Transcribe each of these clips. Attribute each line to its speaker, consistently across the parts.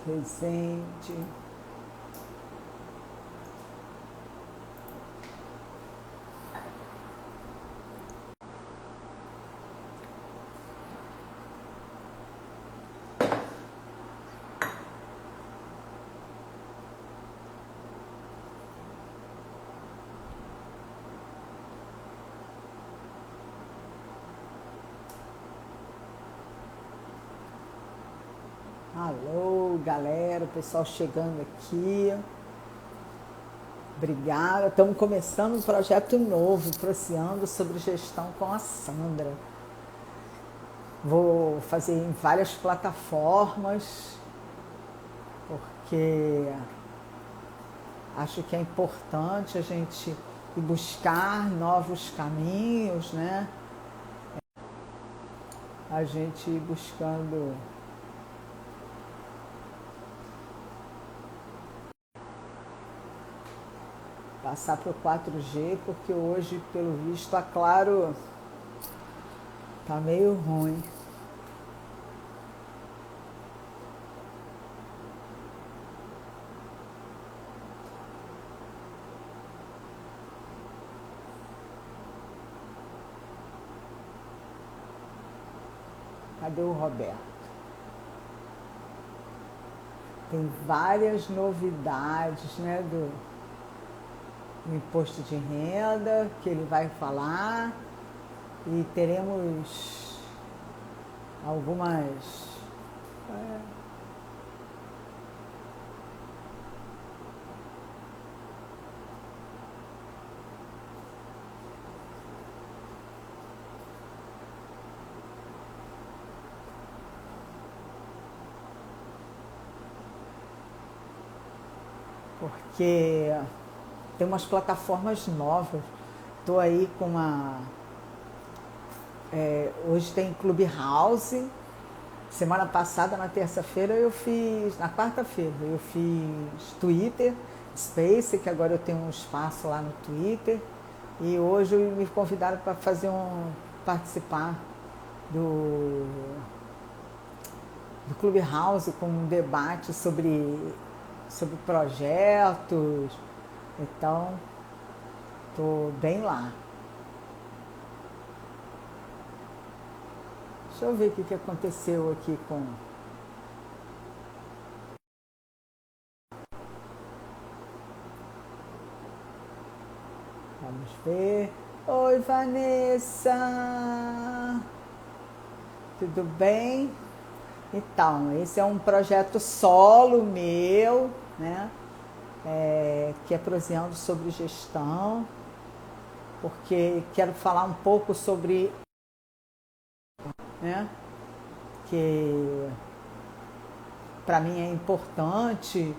Speaker 1: Presente. Alô, galera, o pessoal chegando aqui. Obrigada. Estamos começando um projeto novo, Prociando sobre Gestão com a Sandra. Vou fazer em várias plataformas, porque acho que é importante a gente ir buscar novos caminhos, né? A gente ir buscando passar para o 4G, porque hoje, pelo visto, a Claro tá meio ruim. Cadê o Roberto? Tem várias novidades, né, do imposto de renda que ele vai falar, e teremos algumas porque tem umas plataformas novas. Estou aí com uma. Hoje tem Clubhouse. Semana passada, na terça-feira, eu fiz. Na quarta-feira, eu fiz Twitter, Space, que agora eu tenho um espaço lá no Twitter. E hoje me convidaram para participar do Clubhouse com um debate sobre projetos. Então, estou bem lá. Deixa eu ver o que aconteceu aqui com... Vamos ver. Oi, Vanessa! Tudo bem? Então, esse é um projeto solo meu, né? Que é Proseando sobre Gestão, porque quero falar um pouco sobre, né? Que para mim é importante,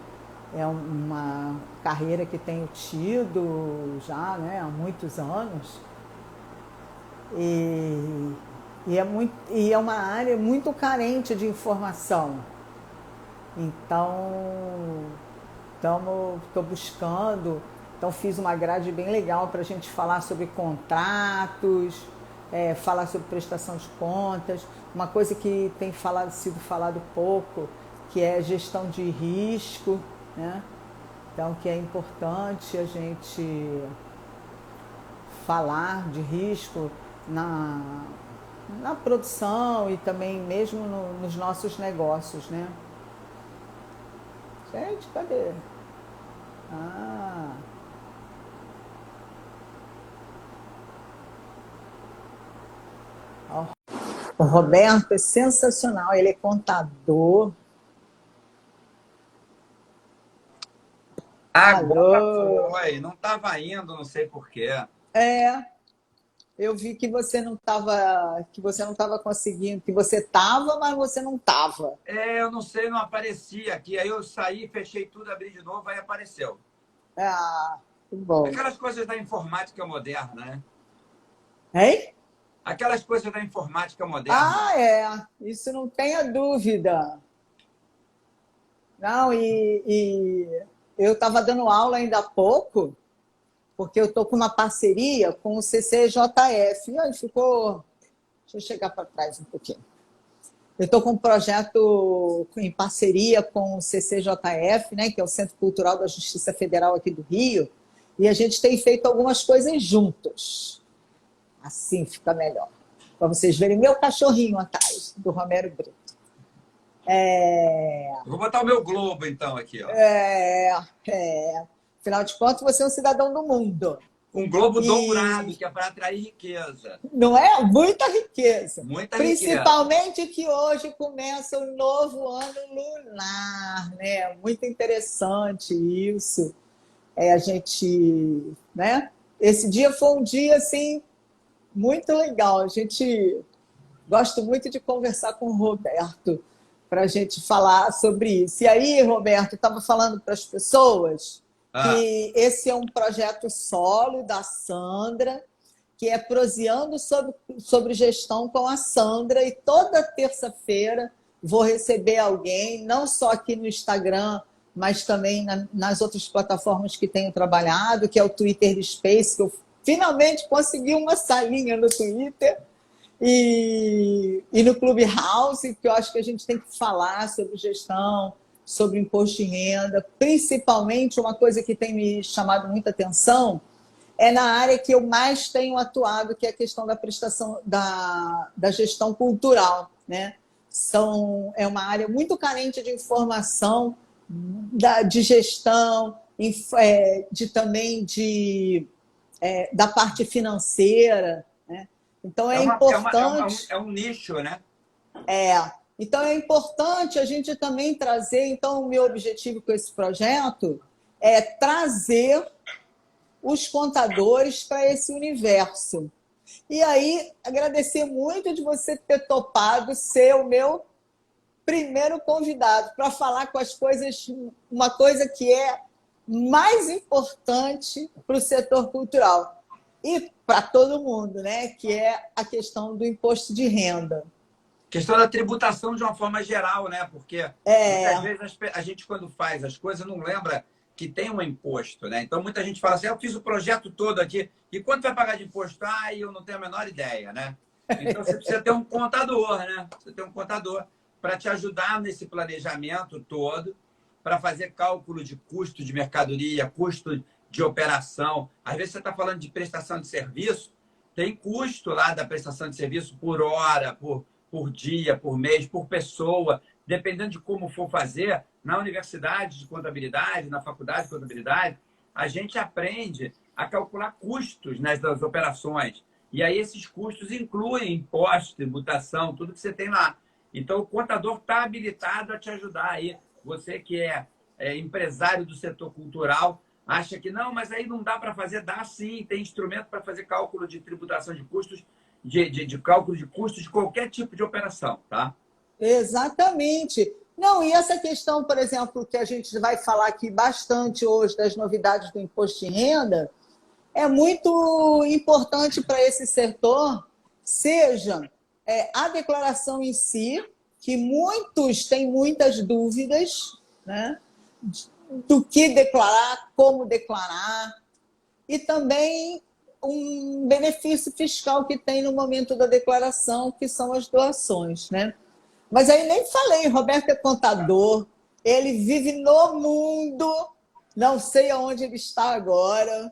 Speaker 1: é uma carreira que tenho tido já, né, há muitos anos, e, e é uma área muito carente de informação. Então, estou buscando, então fiz uma grade bem legal para a gente falar sobre contratos, falar sobre prestação de contas, uma coisa que tem sido falado pouco, que é gestão de risco, né? Então, que é importante a gente falar de risco na produção e também mesmo nos nossos negócios, né? Gente, cadê? Ah, o Roberto é sensacional, ele é contador.
Speaker 2: Agora
Speaker 1: Alô?
Speaker 2: foi, não estava indo, não sei por quê.
Speaker 1: É, eu vi que você não estava conseguindo, que você estava, mas você não estava.
Speaker 2: Eu não sei, não aparecia aqui. Aí eu saí, fechei tudo, abri de novo, aí apareceu.
Speaker 1: Ah, que bom.
Speaker 2: Aquelas coisas da informática moderna, né?
Speaker 1: Hein?
Speaker 2: Aquelas coisas da informática moderna.
Speaker 1: Ah, isso não tenha dúvida. Não, e eu estava dando aula ainda há pouco, porque eu estou com uma parceria com o CCJF. E aí ficou. Deixa eu chegar para trás um pouquinho. Eu estou com um projeto em parceria com o CCJF, né, que é o Centro Cultural da Justiça Federal aqui do Rio, e a gente tem feito algumas coisas juntos. Assim fica melhor. Para vocês verem meu cachorrinho atrás, do Romero Brito.
Speaker 2: Eu vou botar o meu globo, então, aqui, ó.
Speaker 1: Afinal de contas, você é um cidadão do mundo.
Speaker 2: Um globo dourado, que é para atrair riqueza.
Speaker 1: Não é? Muita riqueza.
Speaker 2: Muita
Speaker 1: Principalmente que hoje começa o novo ano lunar, né? Muito interessante isso. A gente, né? Esse dia foi um dia, assim, muito legal. A gente gosto muito de conversar com o Roberto para a gente falar sobre isso. E aí, Roberto, estava falando para as pessoas que esse é um projeto solo da Sandra, que é Proseando sobre Gestão com a Sandra, e toda terça-feira vou receber alguém, não só aqui no Instagram, mas também nas outras plataformas que tenho trabalhado, que é o Twitter do Space, que eu finalmente consegui uma salinha no Twitter, e no Clubhouse, que eu acho que a gente tem que falar sobre gestão, sobre imposto de renda, principalmente uma coisa que tem me chamado muita atenção é na área que eu mais tenho atuado, que é a questão da prestação da gestão cultural, né? É uma área muito carente de informação de gestão, também da parte financeira, né? Então é importante.
Speaker 2: É um nicho, né?
Speaker 1: Então é importante a gente também trazer. Então, o meu objetivo com esse projeto é trazer os contadores para esse universo. E aí, agradecer muito de você ter topado ser o meu primeiro convidado para falar com as coisas, uma coisa que é mais importante para o setor cultural e para todo mundo, né? Que é a questão do imposto de renda.
Speaker 2: Questão da tributação de uma forma geral, né? Porque muitas vezes a gente, quando faz as coisas, não lembra que tem um imposto, né? Então, muita gente fala assim, eu fiz o projeto todo aqui, e quanto vai pagar de imposto? Eu não tenho a menor ideia, né? Então, você precisa ter um contador, né? Você tem um contador para te ajudar nesse planejamento todo, para fazer cálculo de custo de mercadoria, custo de operação. Às vezes, você está falando de prestação de serviço, tem custo lá da prestação de serviço por hora, por dia, por mês, por pessoa, dependendo de como for fazer. Na universidade de contabilidade, na faculdade de contabilidade, a gente aprende a calcular custos das operações. E aí esses custos incluem impostos, tributação, tudo que você tem lá. Então o contador está habilitado a te ajudar aí. Você que é empresário do setor cultural, acha que não, mas aí não dá para fazer. Dá sim, tem instrumento para fazer cálculo de tributação de custos, de cálculo de custos de qualquer tipo de operação, tá?
Speaker 1: Exatamente. Não, e essa questão, por exemplo, que a gente vai falar aqui bastante hoje das novidades do imposto de renda, é muito importante para esse setor, seja a declaração em si, que muitos têm muitas dúvidas, né, do que declarar, como declarar, e também um benefício fiscal que tem no momento da declaração, que são as doações, né? Mas aí nem falei, Roberto é contador, ele vive no mundo, não sei aonde ele está agora,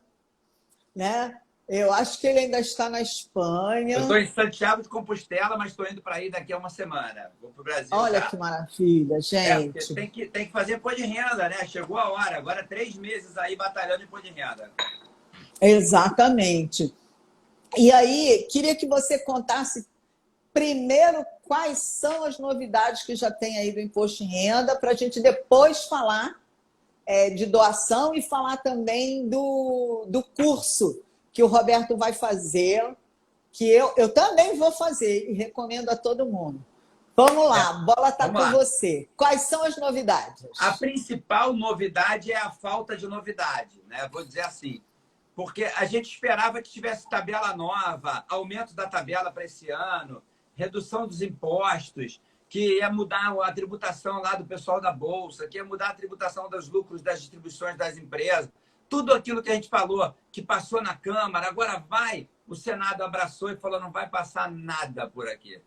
Speaker 1: né? Eu acho que ele ainda está na Espanha.
Speaker 2: Eu estou em Santiago de Compostela, mas estou indo para aí daqui a uma semana. Vou para o Brasil.
Speaker 1: Olha que maravilha, gente.
Speaker 2: Tem que fazer imposto de renda, né? Chegou a hora. Agora 3 meses aí batalhando imposto de renda.
Speaker 1: Exatamente. E aí, queria que você contasse primeiro quais são as novidades que já tem aí do imposto de renda, para a gente depois falar de doação e falar também do curso que o Roberto vai fazer, que eu também vou fazer e recomendo a todo mundo. Vamos lá, a bola está com você. Quais são as novidades?
Speaker 2: A principal novidade é a falta de novidade, né? Vou dizer assim, porque a gente esperava que tivesse tabela nova, aumento da tabela para esse ano, redução dos impostos, que ia mudar a tributação lá do pessoal da Bolsa, que ia mudar a tributação dos lucros das distribuições das empresas. Tudo aquilo que a gente falou, que passou na Câmara, agora o Senado abraçou e falou, não vai passar nada por aqui.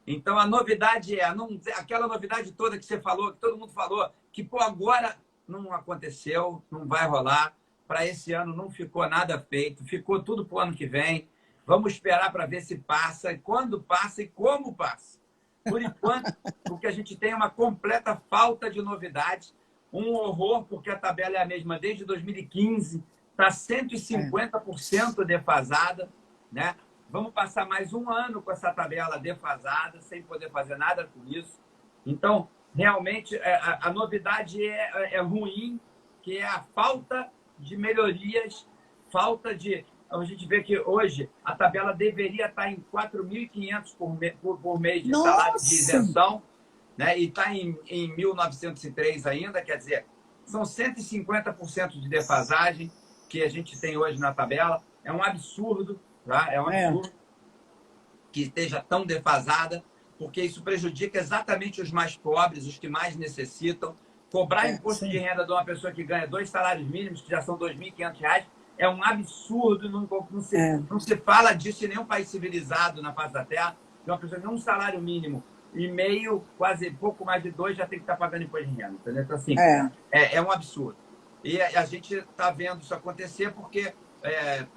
Speaker 2: Então, a novidade aquela novidade toda que você falou, que todo mundo falou, que pô, agora não aconteceu, não vai rolar. Para esse ano não ficou nada feito, ficou tudo para o ano que vem. Vamos esperar para ver se passa, quando passa e como passa. Por enquanto, porque a gente tem uma completa falta de novidades, um horror, porque a tabela é a mesma desde 2015, está 150% defasada, né? Vamos passar mais um ano com essa tabela defasada, sem poder fazer nada com isso. Então, realmente, a novidade é ruim, que é a falta de melhorias, falta de... A gente vê que hoje a tabela deveria estar em 4.500 por mês de salário de isenção, né? E está em 1.903 ainda, quer dizer, são 150% de defasagem que a gente tem hoje na tabela. É um absurdo, tá? É um absurdo que esteja tão defasada, porque isso prejudica exatamente os mais pobres, os que mais necessitam. Cobrar imposto de renda de uma pessoa que ganha 2 salários mínimos, que já são R$ 2.500, é um absurdo. Não se fala disso em nenhum país civilizado na face da Terra. De uma pessoa que tem um salário mínimo e meio, quase pouco mais de 2, já tem que estar pagando imposto de renda. Entendeu? Então, assim, é um absurdo. E a gente está vendo isso acontecer porque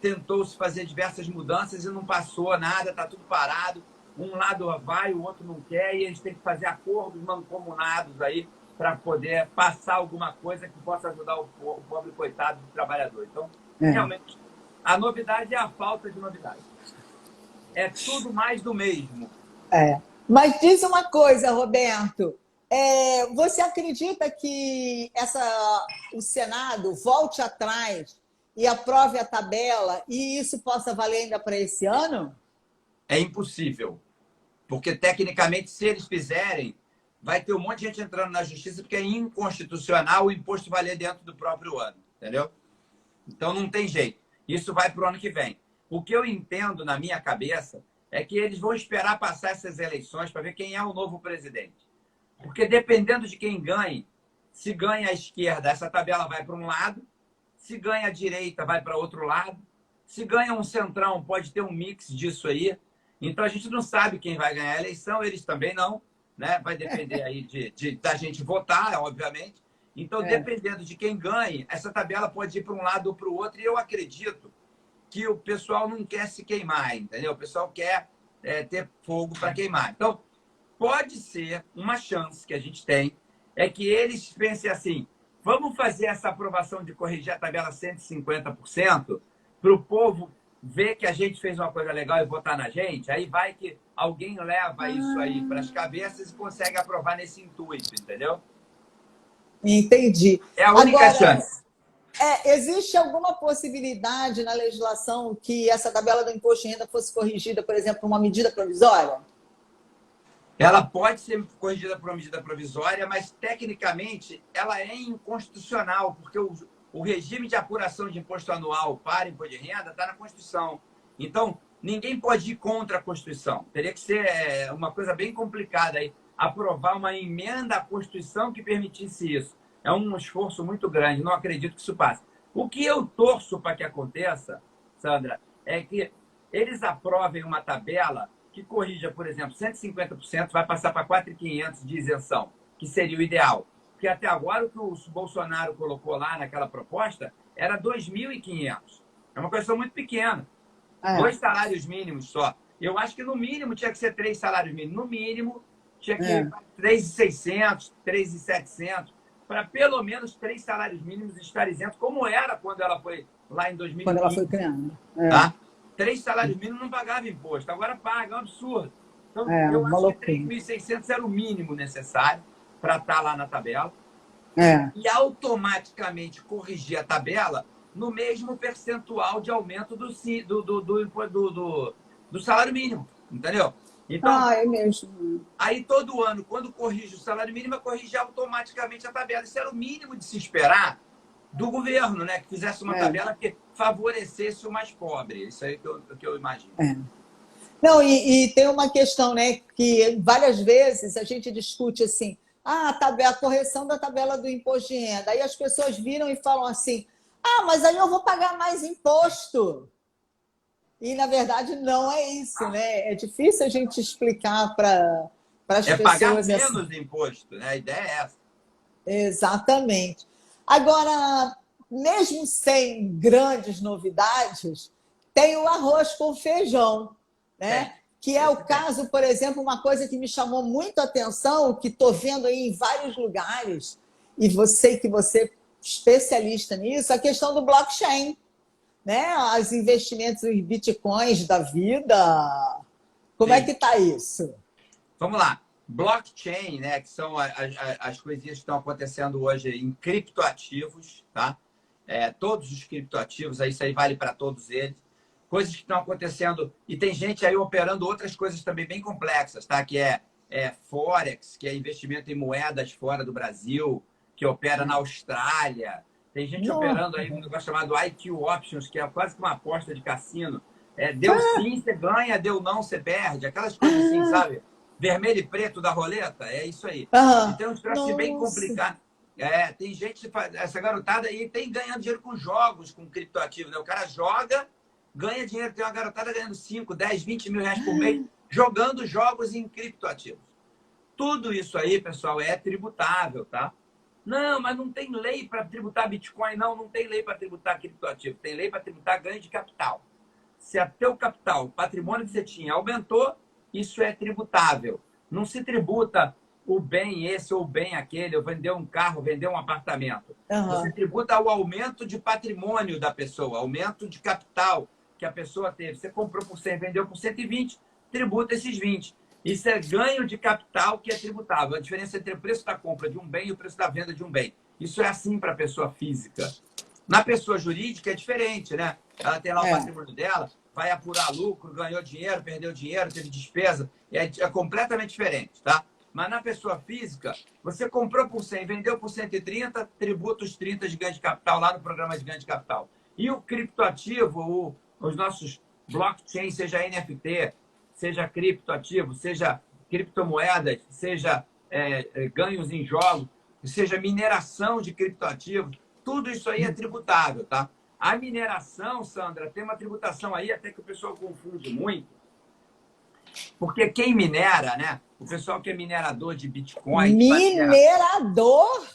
Speaker 2: tentou-se fazer diversas mudanças e não passou nada, está tudo parado. Um lado vai, o outro não quer, e eles têm que fazer acordos mancomunados aí para poder passar alguma coisa que possa ajudar o pobre coitado do trabalhador. Então, realmente, a novidade é a falta de novidade. É tudo mais do mesmo.
Speaker 1: Mas diz uma coisa, Roberto. Você acredita que o Senado volte atrás e aprove a tabela e isso possa valer ainda para esse ano?
Speaker 2: É impossível. Porque, tecnicamente, se eles fizerem, vai ter um monte de gente entrando na justiça porque é inconstitucional o imposto valer dentro do próprio ano. Entendeu? Então, não tem jeito. Isso vai para o ano que vem. O que eu entendo na minha cabeça é que eles vão esperar passar essas eleições para ver quem é o novo presidente. Porque, dependendo de quem ganhe, se ganha a esquerda, essa tabela vai para um lado. Se ganha a direita, vai para outro lado. Se ganha um centrão, pode ter um mix disso aí. Então, a gente não sabe quem vai ganhar a eleição, eles também não, né? Vai depender aí da gente votar, obviamente. Então, dependendo de quem ganhe, essa tabela pode ir para um lado ou para o outro. E eu acredito que o pessoal não quer se queimar, entendeu? O pessoal quer ter fogo para queimar. Então, pode ser uma chance que a gente tem, é que eles pensem assim, vamos fazer essa aprovação de corrigir a tabela 150% para o povo ver que a gente fez uma coisa legal e votar na gente, aí vai que alguém leva isso aí para as cabeças e consegue aprovar nesse intuito, entendeu?
Speaker 1: Entendi.
Speaker 2: É a única chance.
Speaker 1: Existe alguma possibilidade na legislação que essa tabela do imposto de renda fosse corrigida, por exemplo, por uma medida provisória?
Speaker 2: Ela pode ser corrigida por uma medida provisória, mas, tecnicamente, ela é inconstitucional, porque o regime de apuração de imposto anual para imposto de renda está na Constituição. Então, ninguém pode ir contra a Constituição. Teria que ser uma coisa bem complicada aí, aprovar uma emenda à Constituição que permitisse isso. É um esforço muito grande, não acredito que isso passe. O que eu torço para que aconteça, Sandra, é que eles aprovem uma tabela que corrija, por exemplo, 150%, vai passar para 4.500 de isenção, que seria o ideal. Porque até agora o que o Bolsonaro colocou lá naquela proposta era 2.500. É uma questão muito pequena. 2 salários mínimos só. Eu acho que no mínimo tinha que ser 3 salários mínimos. No mínimo tinha que ser 3.600, 3.700, para pelo menos 3 salários mínimos estar isentos, como era quando ela foi lá em 2015.
Speaker 1: Quando ela foi criando.
Speaker 2: Tá? 3 salários mínimos não pagava imposto, agora paga, é um absurdo. Então, eu acho que 3.600 era o mínimo necessário para estar lá na tabela. E automaticamente corrigir a tabela no mesmo percentual de aumento do salário mínimo, entendeu? Então,
Speaker 1: é mesmo.
Speaker 2: Aí todo ano, quando corrige o salário mínimo, corrige automaticamente a tabela. Isso era o mínimo de se esperar do governo, né? Que fizesse uma tabela que favorecesse o mais pobre. Isso aí que eu imagino.
Speaker 1: Não, e tem uma questão, né? Que várias vezes a gente discute assim, a correção da tabela do imposto de renda. Aí as pessoas viram e falam assim, mas aí eu vou pagar mais imposto. E, na verdade, não é isso, né? É difícil a gente explicar para as
Speaker 2: É pagar
Speaker 1: pessoas assim.
Speaker 2: menos imposto, né? A ideia é essa.
Speaker 1: Exatamente. Agora, mesmo sem grandes novidades, tem o arroz com feijão, né?
Speaker 2: Tem.
Speaker 1: Que é o
Speaker 2: Esse tem.
Speaker 1: caso, por exemplo, uma coisa que me chamou muito a atenção, que estou vendo aí em vários lugares, e você é especialista nisso, a questão do blockchain, né? Os investimentos em bitcoins da vida. Como é
Speaker 2: Sim.
Speaker 1: que está isso?
Speaker 2: Vamos lá. Blockchain, né, que são as coisinhas que estão acontecendo hoje em criptoativos, tá? Todos os criptoativos, isso aí vale para todos eles. Coisas que estão acontecendo, e tem gente aí operando outras coisas também bem complexas, tá? Que é Forex, que é investimento em moedas fora do Brasil, que opera na Austrália. Tem gente
Speaker 1: Não.
Speaker 2: operando aí um negócio chamado IQ Options, que é quase que uma aposta de cassino. Deu sim, você ganha, deu não, você perde. Aquelas coisas assim, sabe? Vermelho e preto da roleta, é isso aí. Então, é um troço bem
Speaker 1: Nossa.
Speaker 2: complicado. Tem gente, essa garotada aí tem ganhando dinheiro com jogos, com criptoativos, né? O cara joga, ganha dinheiro, tem uma garotada ganhando 5, 10, 20 mil reais por mês, jogando jogos em criptoativos. Tudo isso aí, pessoal, é tributável, tá? Não, mas não tem lei para tributar Bitcoin, não. Não tem lei para tributar criptoativo. Tem lei para tributar ganho de capital. Se a teu capital, o patrimônio que você tinha, aumentou, isso é tributável. Não se tributa o bem esse ou o bem aquele, ou vender um carro, vender um apartamento. Você tributa o aumento de patrimônio da pessoa, aumento de capital que a pessoa teve. Você comprou por 100, vendeu por 120, tributa esses 20. Isso é ganho de capital que é tributável. A diferença entre o preço da compra de um bem e o preço da venda de um bem. Isso é assim para a pessoa física. Na pessoa jurídica é diferente, né? Ela tem lá o patrimônio dela, vai apurar lucro, ganhou dinheiro, perdeu dinheiro, teve despesa. É completamente diferente, tá? Mas na pessoa física, você comprou por 100, vendeu por 130, tributa os 30 de ganho de capital lá no programa de ganho de capital. E o criptoativo, os nossos blockchains, seja NFT, seja criptoativo, seja criptomoedas, seja ganhos em jogos, seja mineração de criptoativos, tudo isso aí é tributável, tá? A mineração, Sandra, tem uma tributação aí, até que o pessoal confunde muito, porque quem minera, né? O pessoal que é minerador de Bitcoin, que faz
Speaker 1: minerador?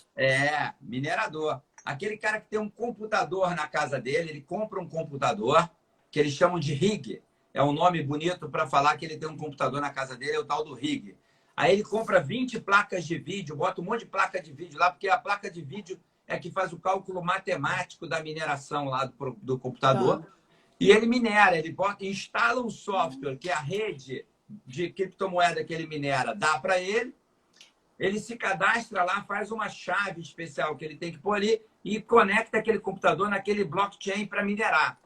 Speaker 2: Minerador. Aquele cara que tem um computador na casa dele, ele compra um computador, que eles chamam de rig. É um nome bonito para falar que ele tem um computador na casa dele, é o tal do rig. Aí ele compra 20 placas de vídeo, bota um monte de placa de vídeo lá, porque a placa de vídeo é que faz o cálculo matemático da mineração lá do computador. E ele minera, ele instala um software que é a rede de criptomoeda que ele minera dá para ele, ele se cadastra lá, faz uma chave especial que ele tem que pôr ali e conecta aquele computador naquele blockchain para minerar.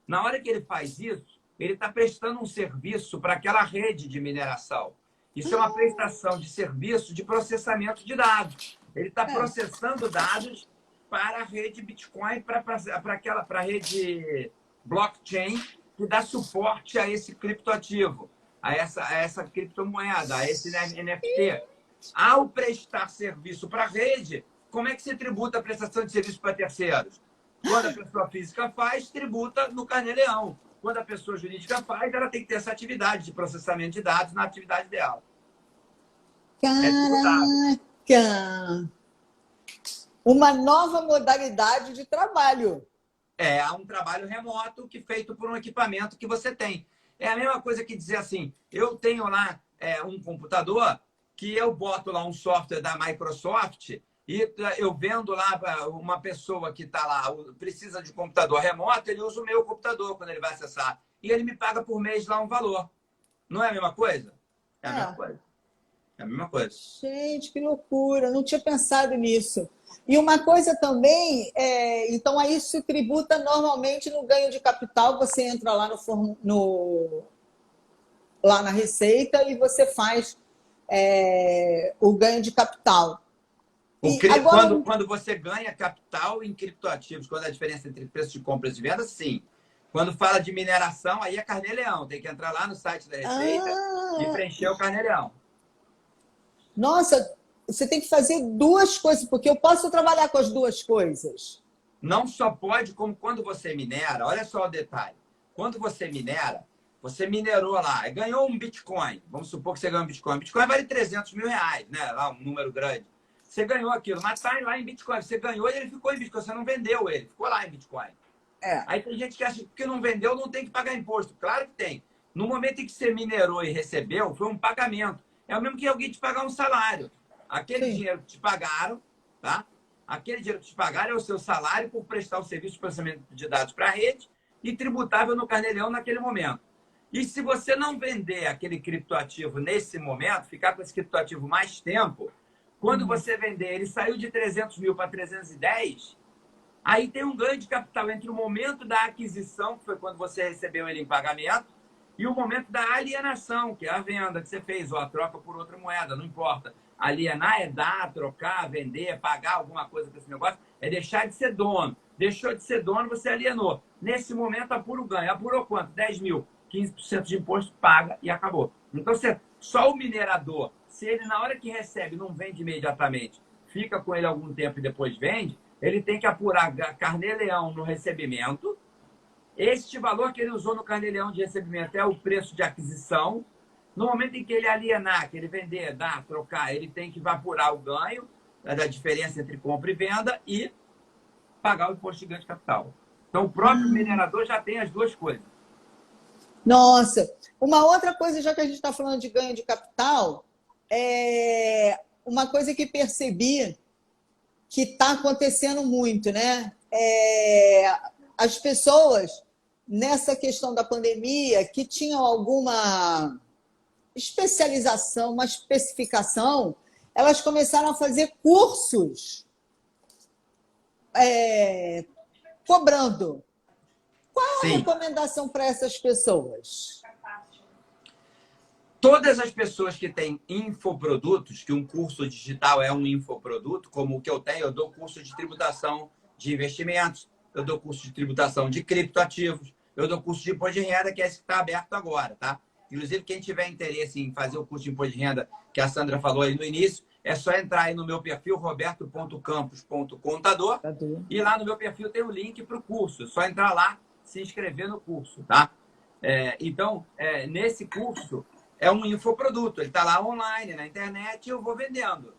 Speaker 2: Na hora que ele faz isso, ele está prestando um serviço para aquela rede de mineração. Isso é uma prestação de serviço de processamento de dados. Ele está processando dados para a rede Bitcoin, para a rede blockchain que dá suporte a esse criptoativo, a essa criptomoeda, a esse NFT. Ao prestar serviço para a rede, como é que se tributa a prestação de serviço para terceiros? Quando a pessoa física faz, tributa no Carnê-Leão. Quando a pessoa jurídica faz, ela tem que ter essa atividade de processamento de dados na atividade dela.
Speaker 1: Caraca! Uma nova modalidade de trabalho.
Speaker 2: É um trabalho remoto que feito por um equipamento que você tem. É a mesma coisa que dizer assim, eu tenho lá um computador que eu boto lá um software da Microsoft e eu vendo lá uma pessoa que está lá, precisa de um computador remoto, ele usa o meu computador quando ele vai acessar. E ele me paga por mês lá um valor. Não é a mesma coisa? É a mesma coisa. É a mesma coisa.
Speaker 1: Gente, que loucura! Não tinha pensado nisso. E uma coisa também, então aí se tributa normalmente no ganho de capital, você entra lá lá na Receita e você faz o ganho de capital.
Speaker 2: Quando você ganha capital em criptoativos, quando a diferença entre preço de compra e de venda, sim. Quando fala de mineração, aí é Carnê-Leão. Tem que entrar lá no site da Receita e preencher o Carnê-Leão.
Speaker 1: Nossa, você tem que fazer duas coisas, porque eu posso trabalhar com as duas coisas.
Speaker 2: Não só pode, como quando você minera, olha só o detalhe. quando você minera, você minerou lá, ganhou um Bitcoin. Vamos supor que você ganhou um Bitcoin. Bitcoin vale 300 mil reais, né? Lá, um número grande. Você ganhou aquilo, mas tá lá em Bitcoin. Você ganhou e ele ficou em Bitcoin. Você não vendeu ele, ficou lá em Bitcoin. Aí tem gente que acha que não vendeu, não tem que pagar imposto. Claro que tem. No momento em que você minerou e recebeu, foi um pagamento. É o mesmo que alguém te pagar um salário. Aquele dinheiro que te pagaram, tá? Aquele dinheiro que te pagaram é o seu salário por prestar o serviço de processamento de dados para a rede e tributável no Carnê-Leão naquele momento. E se você não vender aquele criptoativo nesse momento, ficar com esse criptoativo mais tempo, quando você vender, ele saiu de 300 mil para 310, aí tem um ganho de capital entre o momento da aquisição, que foi quando você recebeu ele em pagamento, e o momento da alienação, que é a venda que você fez, ou a troca por outra moeda, não importa. Alienar é dar, trocar, vender, pagar alguma coisa com esse negócio, é deixar de ser dono. Deixou de ser dono, você alienou. Nesse momento, apura o ganho. Apurou quanto? 10 mil. 15% de imposto, paga e acabou. Então, só o minerador, se ele na hora que recebe não vende imediatamente, fica com ele algum tempo e depois vende, ele tem que apurar Carnê-Leão no recebimento. Este valor que ele usou no Carnê-Leão de recebimento é o preço de aquisição. No momento em que ele alienar, que ele vender, dar, trocar, ele tem que apurar o ganho, né, da diferença entre compra e venda e pagar o imposto de ganho de capital. Então, o próprio minerador já tem as duas coisas.
Speaker 1: Nossa, uma outra coisa, já que a gente está falando de ganho de capital, é uma coisa que percebi que está acontecendo muito, né? As pessoas, nessa questão da pandemia, que tinham alguma especialização, uma especificação, elas começaram a fazer cursos cobrando. Qual a recomendação para essas pessoas?
Speaker 2: Todas as pessoas que têm infoprodutos, que um curso digital é um infoproduto, como o que eu tenho, eu dou curso de tributação de investimentos, eu dou curso de tributação de criptoativos, eu dou curso de imposto de renda, que é esse que está aberto agora, tá? Inclusive, quem tiver interesse em fazer o curso de imposto de renda, que a Sandra falou aí no início, é só entrar aí no meu perfil, roberto.campos.contador, e lá no meu perfil tem o link para o curso. É só entrar lá, se inscrever no curso, tá? Então, nesse curso, é um infoproduto. Ele está lá online, na internet, e eu vou vendendo.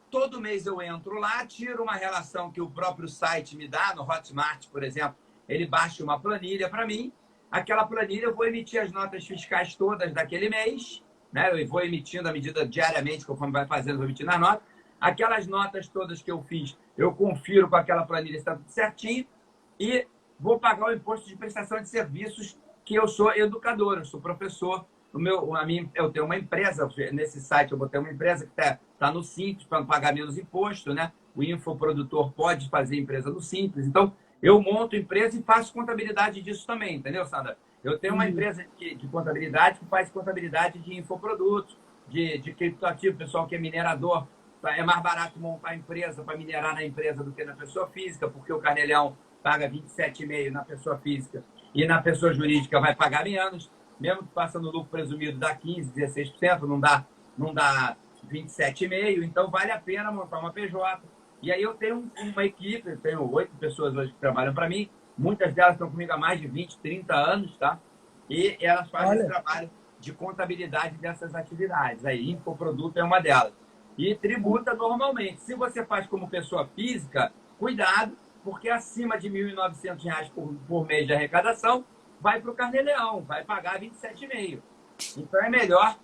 Speaker 2: Todo mês eu entro lá, tiro uma relação que o próprio site me dá, no Hotmart, por exemplo, ele baixa uma planilha para mim. Aquela planilha eu vou emitir as notas fiscais todas daquele mês, né? Eu vou emitindo a medida diariamente, conforme vai fazendo, vou emitindo as notas. Aquelas notas todas que eu fiz, eu confiro com aquela planilha se está tudo certinho e vou pagar o imposto de prestação de serviços, que eu sou educador, eu sou professor. Eu tenho uma empresa, nesse site eu botei uma empresa que está no Simples para pagar menos imposto, né? O infoprodutor pode fazer empresa no Simples. Então, eu monto empresa e faço contabilidade disso também, entendeu, Sandra? Eu tenho uma empresa de contabilidade que faz contabilidade de infoprodutos, de criptoativo, pessoal que é minerador. É mais barato montar empresa para minerar na empresa do que na pessoa física, porque o Carnê-Leão paga 27,5% na pessoa física e na pessoa jurídica vai pagar menos. Mesmo que faça no lucro presumido dá 15%, 16%, não dá 27,5%. Então, vale a pena montar uma PJ. E aí eu tenho uma equipe, eu tenho 8 pessoas hoje que trabalham para mim. Muitas delas estão comigo há mais de 20, 30 anos, tá? E elas fazem esse trabalho de contabilidade dessas atividades. Aí, infoproduto é uma delas. E tributa normalmente. Se você faz como pessoa física, cuidado, porque acima de R$ 1.900 por mês de arrecadação, vai para o Carnê-Leão, vai pagar 27,5%. Então é melhor,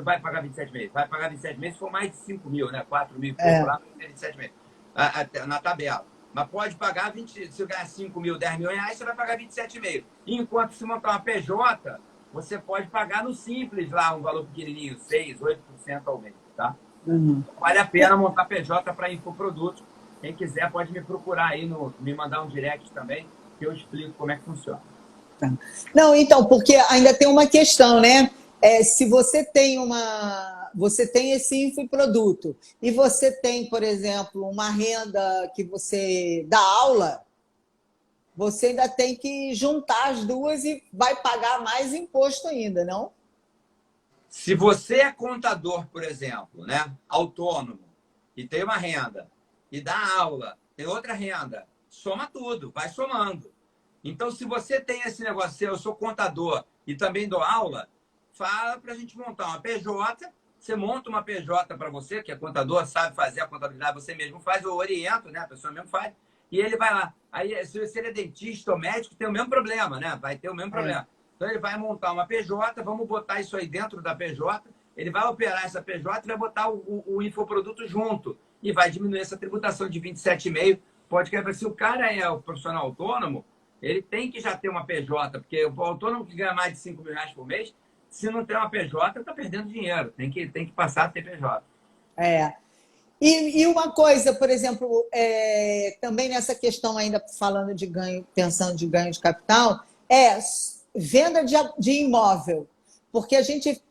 Speaker 2: vai pagar 27,5%. Vai pagar 27,5% se for mais de 5 mil, né? 4 mil e pouco lá, 27,5% na tabela. Mas pode pagar, se eu ganhar 5 mil, 10 mil reais, você vai pagar 27,5%. Enquanto se montar uma PJ, você pode pagar no Simples lá, um valor pequenininho, 6%, 8% ao mês, tá? Vale a pena montar PJ para infoprodutos. Quem quiser pode me procurar aí, me mandar um direct também, que eu explico como é que funciona.
Speaker 1: Não, então, porque ainda tem uma questão, né? Se você tem esse infoproduto e você tem, por exemplo, uma renda que você dá aula, você ainda tem que juntar as duas e vai pagar mais imposto ainda, não?
Speaker 2: Se você é contador, por exemplo, né, autônomo, e tem uma renda, e dá aula, tem outra renda, soma tudo, vai somando. Então, se você tem esse negócio, eu sou contador e também dou aula, fala para a gente montar uma PJ. Você monta uma PJ para você, que é contador, sabe fazer a contabilidade, você mesmo faz, eu oriento, né? A pessoa mesmo faz, e ele vai lá. Aí, se ele é dentista ou médico, tem o mesmo problema, né? Vai ter o mesmo problema. Então, ele vai montar uma PJ, vamos botar isso aí dentro da PJ, ele vai operar essa PJ e vai botar o infoproduto junto, e vai diminuir essa tributação de 27,5%. Pode querer, se o cara é o profissional autônomo, ele tem que já ter uma PJ, porque o autônomo que ganha mais de 5 mil reais por mês, se não tem uma PJ, está perdendo dinheiro. Tem que passar a ter PJ.
Speaker 1: E uma coisa, por exemplo, também nessa questão ainda falando de ganho, pensando de ganho de capital, é venda de imóvel. Porque a gente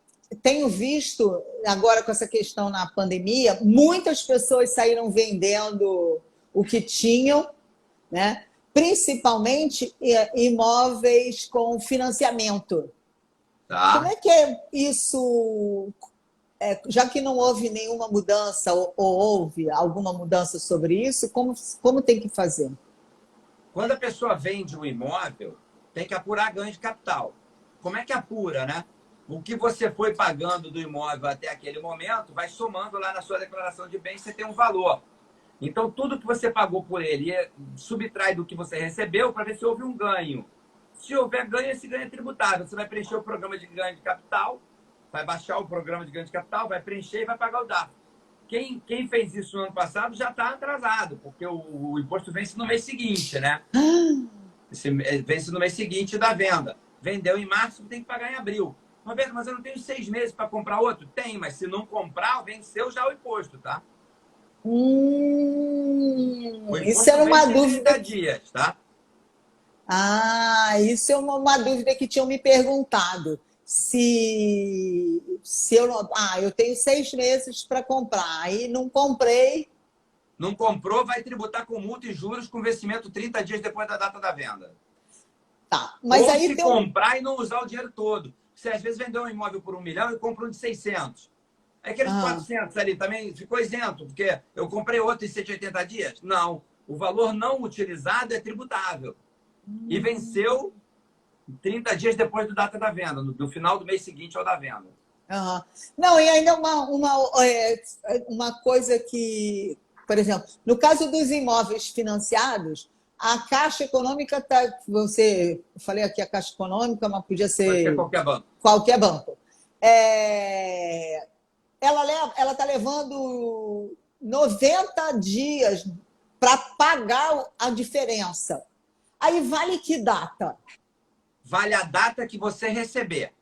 Speaker 1: tem visto, agora com essa questão na pandemia, muitas pessoas saíram vendendo o que tinham, né? Principalmente imóveis com financiamento.
Speaker 2: Tá.
Speaker 1: Como é que é isso? Já que não houve nenhuma mudança, ou houve alguma mudança sobre isso, como tem que fazer?
Speaker 2: Quando a pessoa vende um imóvel, tem que apurar ganho de capital. Como é que apura, né? O que você foi pagando do imóvel até aquele momento, vai somando lá na sua declaração de bens, você tem um valor. Então, tudo que você pagou por ele subtrai do que você recebeu para ver se houve um ganho. Se houver ganho, esse ganho é tributável. Você vai preencher o programa de ganho de capital, vai baixar o programa de ganho de capital, vai preencher e vai pagar o DARF. Quem fez isso no ano passado já está atrasado, porque o imposto vence no mês seguinte, né? Vence no mês seguinte da venda. Vendeu em março, tem que pagar em abril. Roberto, mas eu não tenho 6 meses para comprar outro? Tem, mas se não comprar, venceu já o imposto, tá?
Speaker 1: Isso era uma dúvida.
Speaker 2: 30 dias, tá?
Speaker 1: Isso é uma dúvida que tinham me perguntado. Se eu não. Eu tenho 6 meses para comprar, aí não comprei.
Speaker 2: Não comprou, vai tributar com multa e juros com vencimento 30 dias depois da data da venda.
Speaker 1: Tá, mas
Speaker 2: ou
Speaker 1: aí
Speaker 2: se comprar e não usar o dinheiro todo. Você às vezes vendeu um imóvel por 1 milhão e compra um de 600. Aí aqueles 400 ali também ficou isento, porque eu comprei outro em 180 dias? Não. O valor não utilizado é tributável. E venceu 30 dias depois da data da venda, do final do mês seguinte ao da venda.
Speaker 1: Não, e ainda uma coisa que, por exemplo, no caso dos imóveis financiados, a Caixa Econômica está. Eu falei aqui a Caixa Econômica, mas podia ser.
Speaker 2: Pode ser qualquer banco.
Speaker 1: Qualquer banco. Ela está levando 90 dias para pagar a diferença. Aí vale que data?
Speaker 2: Vale a data que você receber.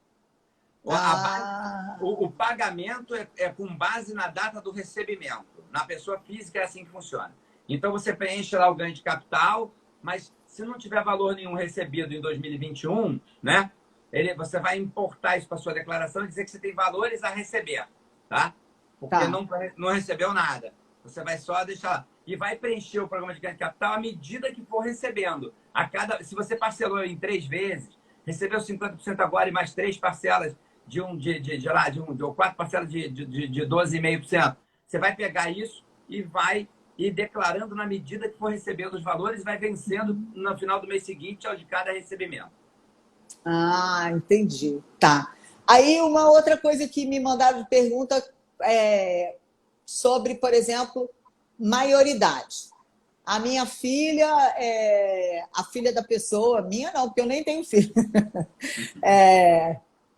Speaker 2: O pagamento é com base na data do recebimento. Na pessoa física é assim que funciona. Então, você preenche lá o ganho de capital, mas se não tiver valor nenhum recebido em 2021, né, você vai importar isso para a sua declaração e dizer que você tem valores a receber, tá? Porque não recebeu nada. Você vai só deixar... E vai preencher o programa de ganho de capital à medida que for recebendo. Se você parcelou em 3 vezes, recebeu 50% agora e mais 3 parcelas ou 4 parcelas de 12,5%. Você vai pegar isso e vai ir declarando na medida que for recebendo os valores e vai vencendo no final do mês seguinte ao de cada recebimento.
Speaker 1: Entendi. Tá. Aí uma outra coisa que me mandaram de pergunta sobre, por exemplo, maioridade. A minha filha, a filha da pessoa, minha não, porque eu nem tenho filho.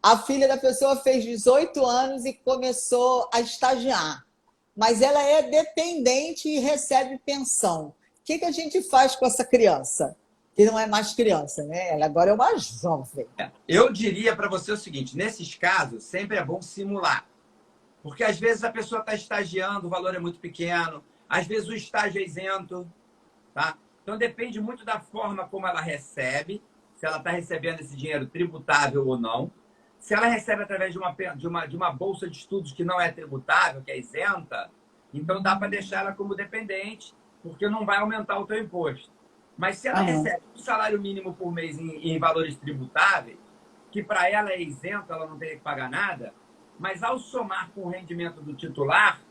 Speaker 1: A filha da pessoa fez 18 anos e começou a estagiar. Mas ela é dependente e recebe pensão. O que a gente faz com essa criança? Que não é mais criança, né? Ela agora é uma jovem.
Speaker 2: Eu diria para você o seguinte, nesses casos, sempre é bom simular. Porque às vezes a pessoa está estagiando, o valor é muito pequeno, às vezes o estágio é isento, tá? Então depende muito da forma como ela recebe, se ela está recebendo esse dinheiro tributável ou não. Se ela recebe através de uma bolsa de estudos que não é tributável, que é isenta, então dá para deixar ela como dependente, porque não vai aumentar o teu imposto. Mas se ela recebe um salário mínimo por mês em valores tributáveis, que para ela é isento, ela não tem que pagar nada, mas ao somar com o rendimento do titular,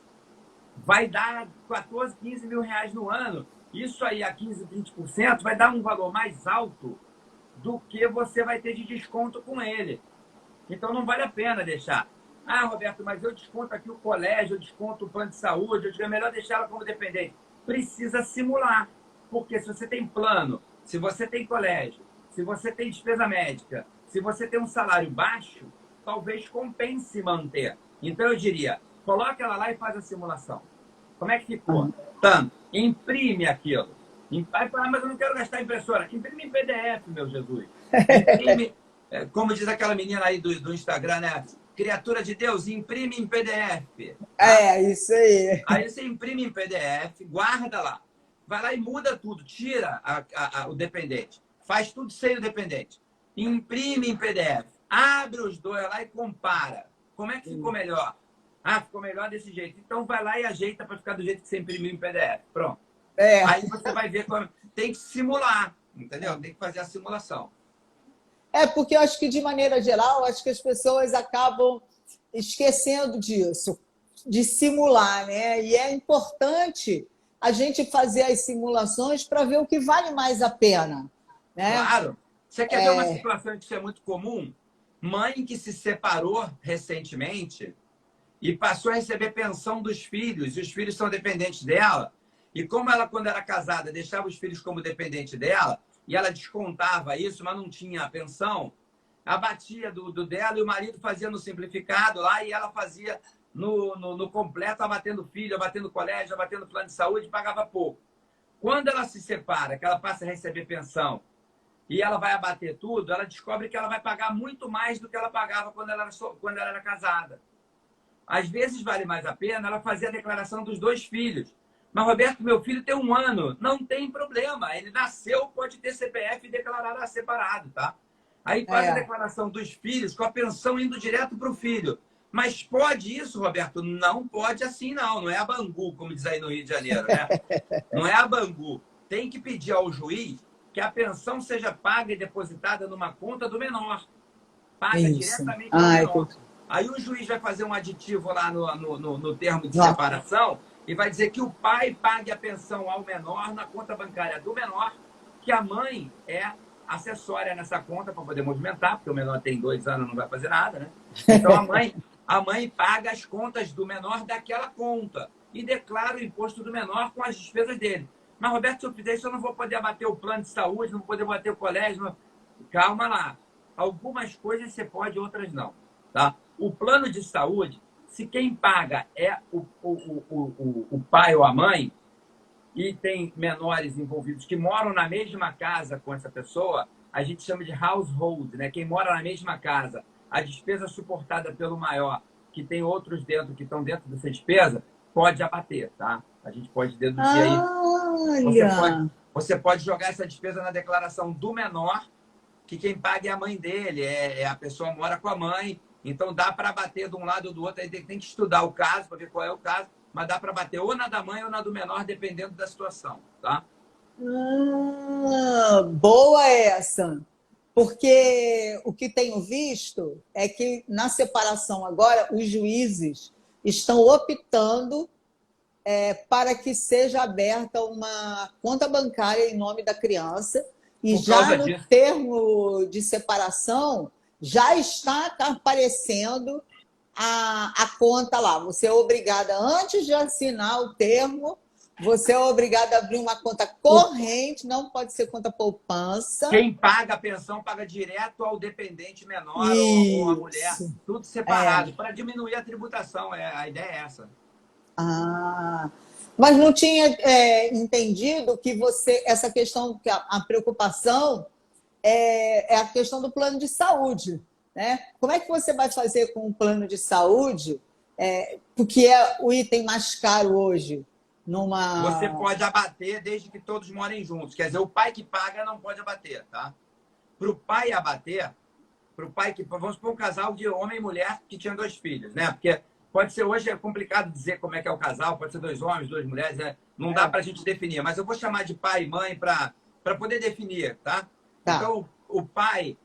Speaker 2: vai dar 14, 15 mil reais no ano. Isso aí a 15, 20% vai dar um valor mais alto do que você vai ter de desconto com ele. Então, não vale a pena deixar. Ah, Roberto, mas eu desconto aqui o colégio, eu desconto o plano de saúde, eu digo, é melhor deixar ela como dependente. Precisa simular. Porque se você tem plano, se você tem colégio, se você tem despesa médica, se você tem um salário baixo, talvez compense manter. Então, eu diria, coloca ela lá e faz a simulação. Como é que ficou? Tanto, imprime aquilo. Ah, mas eu não quero gastar impressora. Imprime em PDF, meu Jesus. Imprime, como diz aquela menina aí do Instagram, né? Criatura de Deus, imprime em PDF.
Speaker 1: Tá? Isso aí.
Speaker 2: Aí você imprime em PDF, guarda lá. Vai lá e muda tudo, tira o dependente. Faz tudo sem o dependente. Imprime em PDF. Abre os dois lá e compara. Como é que ficou melhor? Ah, ficou melhor desse jeito. Então vai lá e ajeita para ficar do jeito que você imprimiu em PDF. Pronto. Aí você vai ver como... Tem que simular, entendeu? Tem que fazer a simulação.
Speaker 1: Porque eu acho que, de maneira geral, acho que as pessoas acabam esquecendo disso, de simular, né? E é importante a gente fazer as simulações para ver o que vale mais a pena, né?
Speaker 2: Claro. Você quer ver uma situação que isso é muito comum? Mãe que se separou recentemente e passou a receber pensão dos filhos, e os filhos são dependentes dela. E como ela, quando era casada, deixava os filhos como dependente dela, e ela descontava isso, mas não tinha a pensão, abatia do dela e o marido fazia no simplificado lá, e ela fazia no completo, abatendo filho, abatendo colégio, abatendo plano de saúde, pagava pouco. Quando ela se separa, que ela passa a receber pensão, e ela vai abater tudo, ela descobre que ela vai pagar muito mais do que ela pagava quando ela era casada. Às vezes vale mais a pena ela fazer a declaração dos 2 filhos. Mas, Roberto, meu filho tem 1 ano. Não tem problema. Ele nasceu, pode ter CPF e declarar separado, tá? Aí faz a declaração dos filhos com a pensão indo direto para o filho. Mas pode isso, Roberto? Não pode assim, não. Não é a Bangu, como diz aí no Rio de Janeiro, né? Não é a Bangu. Tem que pedir ao juiz que a pensão seja paga e depositada numa conta do menor. Paga diretamente ao menor. Aí o juiz vai fazer um aditivo lá no termo de separação e vai dizer que o pai pague a pensão ao menor na conta bancária do menor, que a mãe é acessória nessa conta para poder movimentar, porque o menor tem 2 anos, não vai fazer nada, né? Então a mãe paga as contas do menor daquela conta e declara o imposto do menor com as despesas dele. Mas, Roberto, se eu fizer isso, eu não vou poder abater o plano de saúde, não vou poder abater o colégio. Não... Calma lá. Algumas coisas você pode, outras não. Tá? O plano de saúde, se quem paga é o pai ou a mãe, e tem menores envolvidos que moram na mesma casa com essa pessoa, a gente chama de household, né? Quem mora na mesma casa, a despesa suportada pelo maior, que tem outros dentro que estão dentro dessa despesa, pode abater, tá? A gente pode deduzir aí. Você pode jogar essa despesa na declaração do menor, que quem paga é a mãe dele, a pessoa mora com a mãe, então dá para bater de um lado ou do outro, aí tem que estudar o caso para ver qual é o caso, mas dá para bater ou na da mãe ou na do menor, dependendo da situação, tá?
Speaker 1: Boa essa! Porque o que tenho visto é que na separação agora os juízes estão optando para que seja aberta uma conta bancária em nome da criança e já no termo de separação já está aparecendo a conta lá. Você é obrigada, antes de assinar o termo, você é obrigada a abrir uma conta corrente, não pode ser conta poupança.
Speaker 2: Quem paga a pensão paga direto ao dependente menor ou a mulher, tudo separado, para diminuir a tributação. A ideia é essa.
Speaker 1: Mas não tinha entendido que essa questão, que a preocupação é a questão do plano de saúde, né? Como é que você vai fazer com o plano de saúde, porque é o item mais caro hoje?
Speaker 2: Você pode abater desde que todos morem juntos. Quer dizer, o pai que paga não pode abater, tá? Para o pai abater, vamos supor um casal de homem e mulher que tinha 2 filhos, né? Porque pode ser, hoje é complicado dizer como é que é o casal, pode ser 2 homens, 2 mulheres, né? Não dá para a gente definir, mas eu vou chamar de pai e mãe para poder definir, tá? Então, o pai,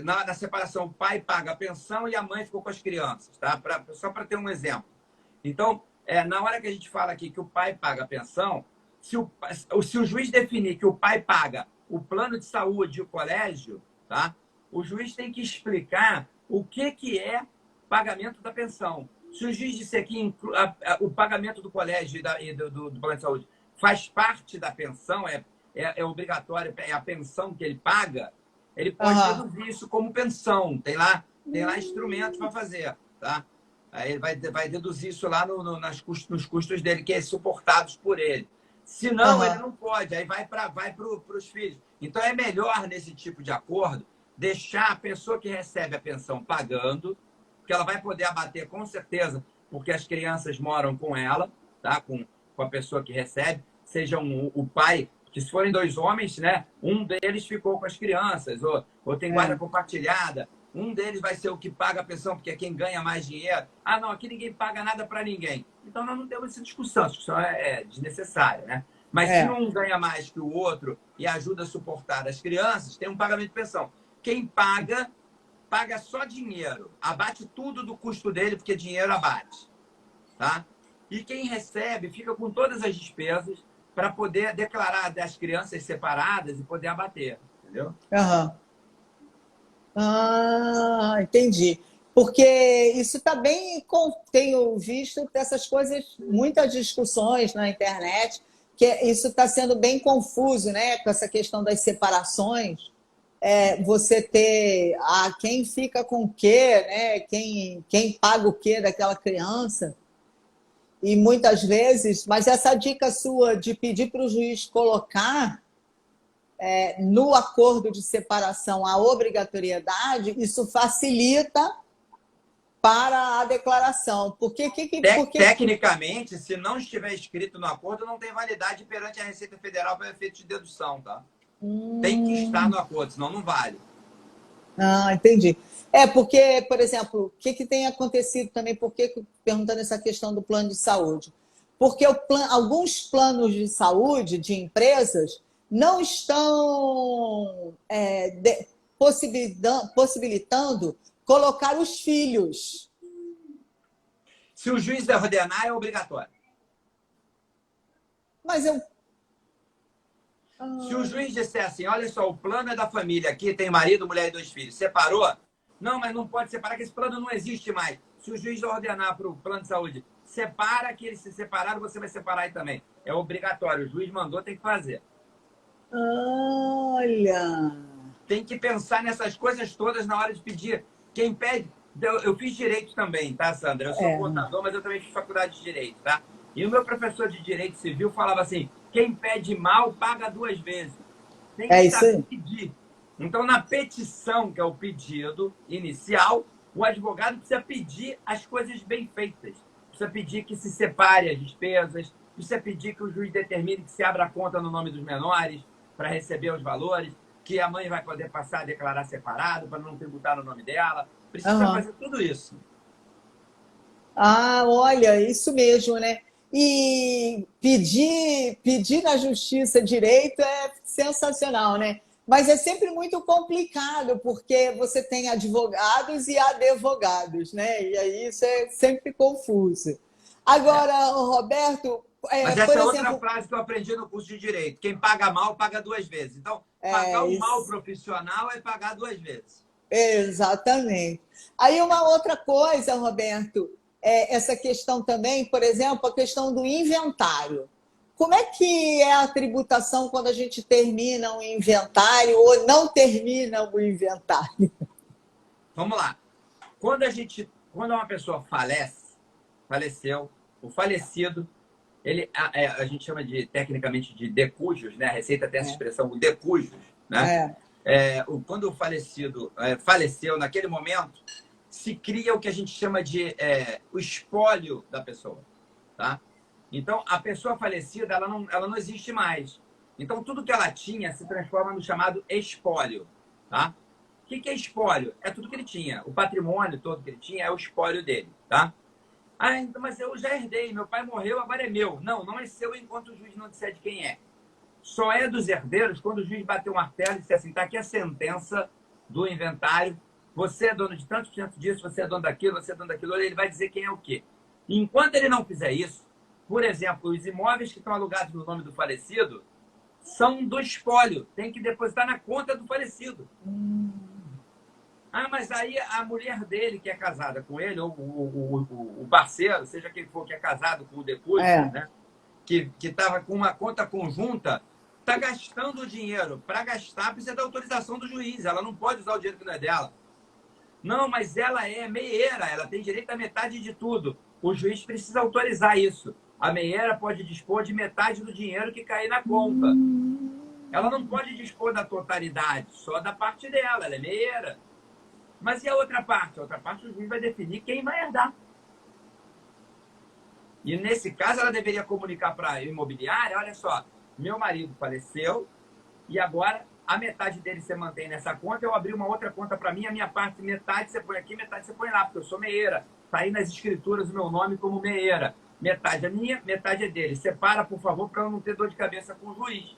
Speaker 2: na separação, o pai paga a pensão e a mãe ficou com as crianças, tá? Só para ter um exemplo. Então, na hora que a gente fala aqui que o pai paga a pensão, se o juiz definir que o pai paga o plano de saúde e o colégio, tá? O juiz tem que explicar o que é pagamento da pensão. Se o juiz disser que o pagamento do colégio e do plano de saúde faz parte da pensão, é obrigatório, é a pensão que ele paga, ele pode deduzir isso como pensão. Tem lá instrumentos para fazer, tá? Aí ele vai deduzir isso lá nos custos dele, que é suportados por ele. Se não, ele não pode, aí vai para os filhos. Então, é melhor, nesse tipo de acordo, deixar a pessoa que recebe a pensão pagando, porque ela vai poder abater com certeza, porque as crianças moram com ela, tá? Com a pessoa que recebe, seja o pai, que se forem 2 homens, né? Um deles ficou com as crianças, ou tem guarda compartilhada. Um deles vai ser o que paga a pensão, porque é quem ganha mais dinheiro. Ah, não, aqui ninguém paga nada para ninguém. Então, nós não temos essa discussão. A discussão é desnecessária, né? Mas se um ganha mais que o outro e ajuda a suportar as crianças, tem um pagamento de pensão. Quem paga, paga só dinheiro. Abate tudo do custo dele, porque dinheiro abate. Tá? E quem recebe fica com todas as despesas para poder declarar das crianças separadas e poder abater. Entendeu?
Speaker 1: Entendi. Porque isso está bem. Tenho visto essas coisas, muitas discussões na internet, que isso está sendo bem confuso, né? Com essa questão das separações. Você ter quem fica com o quê, né? Quem paga o quê daquela criança. E muitas vezes, mas essa dica sua de pedir para o juiz colocar no acordo de separação a obrigatoriedade, isso facilita para a declaração.
Speaker 2: Tecnicamente, se não estiver escrito no acordo, não tem validade perante a Receita Federal para efeito de dedução, tá? Tem que estar no acordo, senão não vale.
Speaker 1: Entendi. Porque, por exemplo, o que tem acontecido também, perguntando essa questão do plano de saúde? Porque alguns planos de saúde de empresas não estão possibilitando colocar os filhos.
Speaker 2: Se o juiz ordenar, é obrigatório.
Speaker 1: Mas
Speaker 2: Se o juiz disser assim, olha só, o plano é da família, aqui tem marido, mulher e 2 filhos, separou? Não, mas não pode separar, que esse plano não existe mais. Se o juiz ordenar para o plano de saúde, separa, que eles se separaram, você vai separar aí também. É obrigatório, o juiz mandou, tem que fazer.
Speaker 1: Olha!
Speaker 2: Tem que pensar nessas coisas todas na hora de pedir. Quem pede... Eu fiz direito também, tá, Sandra? Eu sou contador, mas eu também fiz faculdade de direito, tá? E o meu professor de direito civil falava assim, quem pede mal, paga 2 vezes. Tem que saber pedir. Então, na petição, que é o pedido inicial, o advogado precisa pedir as coisas bem feitas. Precisa pedir que se separe as despesas, precisa pedir que o juiz determine que se abra a conta no nome dos menores para receber os valores, que a mãe vai poder passar a declarar separado para não tributar no nome dela. Precisa fazer tudo isso.
Speaker 1: Olha, isso mesmo, né? E pedir na justiça direito é sensacional, né? Mas é sempre muito complicado, porque você tem advogados e advogados, né? E aí isso é sempre confuso. Agora, Roberto...
Speaker 2: Mas essa é outra frase que eu aprendi no curso de Direito. Quem paga mal, paga 2 vezes. Então, pagar o mal profissional é pagar 2 vezes.
Speaker 1: Exatamente. Aí uma outra coisa, Roberto, essa questão também, por exemplo, a questão do inventário. Como é que é a tributação quando a gente termina um inventário ou não termina o inventário?
Speaker 2: Vamos lá. Quando uma pessoa faleceu, o falecido, a gente chama tecnicamente de decujos, né? A Receita tem essa expressão, o decujos, né? Quando o falecido faleceu, naquele momento, se cria o que a gente chama de o espólio da pessoa, tá? Então, a pessoa falecida, ela não existe mais. Então, tudo que ela tinha se transforma no chamado espólio, tá? O que é espólio? É tudo que ele tinha. O patrimônio todo que ele tinha é o espólio dele, tá? Então, mas eu já herdei, meu pai morreu, agora é meu. Não é seu enquanto o juiz não disser de quem é. Só é dos herdeiros quando o juiz bater o martelo e disser assim, tá aqui a sentença do inventário, você é dono de tanto por cento disso, você é dono daquilo, você é dono daquilo, ele vai dizer quem é o quê. Enquanto ele não fizer isso, por exemplo, os imóveis que estão alugados no nome do falecido, são do espólio. Tem que depositar na conta do falecido. Ah, mas aí a mulher dele, que é casada com ele, ou o parceiro, seja quem for que é casado com o depois, né? Que estava com uma conta conjunta, está gastando o dinheiro. Para gastar, precisa da autorização do juiz. Ela não pode usar o dinheiro que não é dela. Não, mas ela é meieira, ela tem direito a metade de tudo. O juiz precisa autorizar isso. A meieira pode dispor de metade do dinheiro que cair na conta. Ela não pode dispor da totalidade, só da parte dela, ela é meieira. Mas e a outra parte? A outra parte o juiz vai definir quem vai herdar. E nesse caso ela deveria comunicar para a imobiliária, olha só, meu marido faleceu e agora a metade dele você mantém nessa conta, eu abri uma outra conta para mim, a minha parte, metade você põe aqui, metade você põe lá, porque eu sou meieira. Está aí nas escrituras o meu nome como meieira. Metade é minha, metade é dele. Separa, por favor, para eu não ter dor de cabeça com o juiz.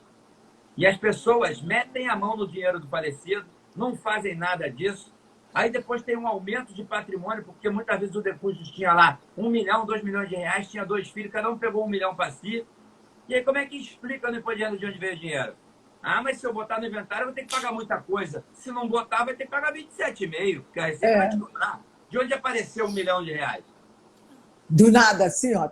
Speaker 2: E as pessoas metem a mão no dinheiro do falecido, não fazem nada disso. Aí depois tem um aumento de patrimônio, porque muitas vezes o Decujus tinha lá 1 milhão, 2 milhões de reais, tinha 2 filhos, cada um pegou 1 milhão para si. E aí como é que explica no imposto de renda de onde veio o dinheiro? Ah, mas se eu botar no inventário, eu vou ter que pagar muita coisa. Se não botar, vai ter que pagar 27,5, porque a Receita vai te cobrar. De onde apareceu 1 milhão de reais?
Speaker 1: Do nada, assim, ó.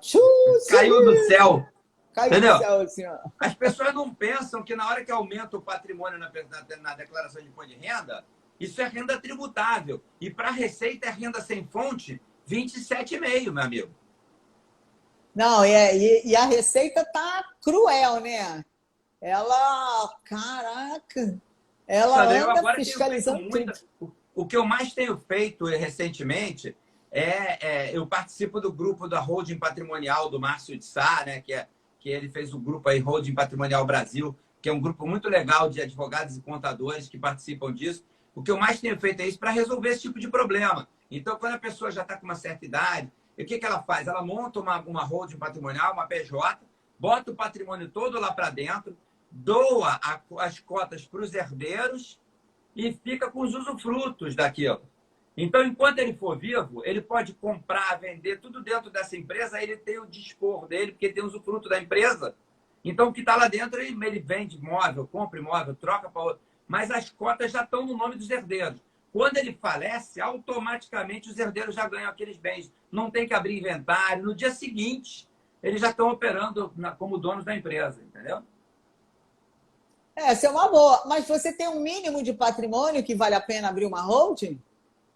Speaker 2: Caiu do céu.
Speaker 1: Caiu do céu, assim, ó.
Speaker 2: As pessoas não pensam que na hora que aumenta o patrimônio na declaração de imposto de renda, isso é renda tributável. E para a Receita é renda sem fonte, 27,5, meu amigo.
Speaker 1: Não, e a Receita tá cruel, né? Ela, caraca, ela
Speaker 2: Sandra, eu
Speaker 1: anda
Speaker 2: agora
Speaker 1: fiscalizando tudo.
Speaker 2: O que eu mais tenho feito recentemente eu participo do grupo da Holding Patrimonial do Márcio de Sá, né, que ele fez o grupo aí Holding Patrimonial Brasil, que é um grupo muito legal de advogados e contadores que participam disso. O que eu mais tenho feito é isso para resolver esse tipo de problema. Então, quando a pessoa já está com uma certa idade, o que ela faz? Ela monta uma holding patrimonial, uma PJ, bota o patrimônio todo lá para dentro, doa as cotas para os herdeiros e fica com os usufrutos daquilo. Então, enquanto ele for vivo, ele pode comprar, vender tudo dentro dessa empresa, aí ele tem o dispor dele, porque ele tem o usufruto da empresa. Então, o que está lá dentro, ele vende imóvel, compra imóvel, troca para outro. Mas as cotas já estão no nome dos herdeiros. Quando ele falece, automaticamente os herdeiros já ganham aqueles bens. Não tem que abrir inventário. No dia seguinte, eles já estão operando como donos da empresa, entendeu?
Speaker 1: Essa é uma boa. Mas você tem um mínimo de patrimônio que vale a pena abrir uma holding?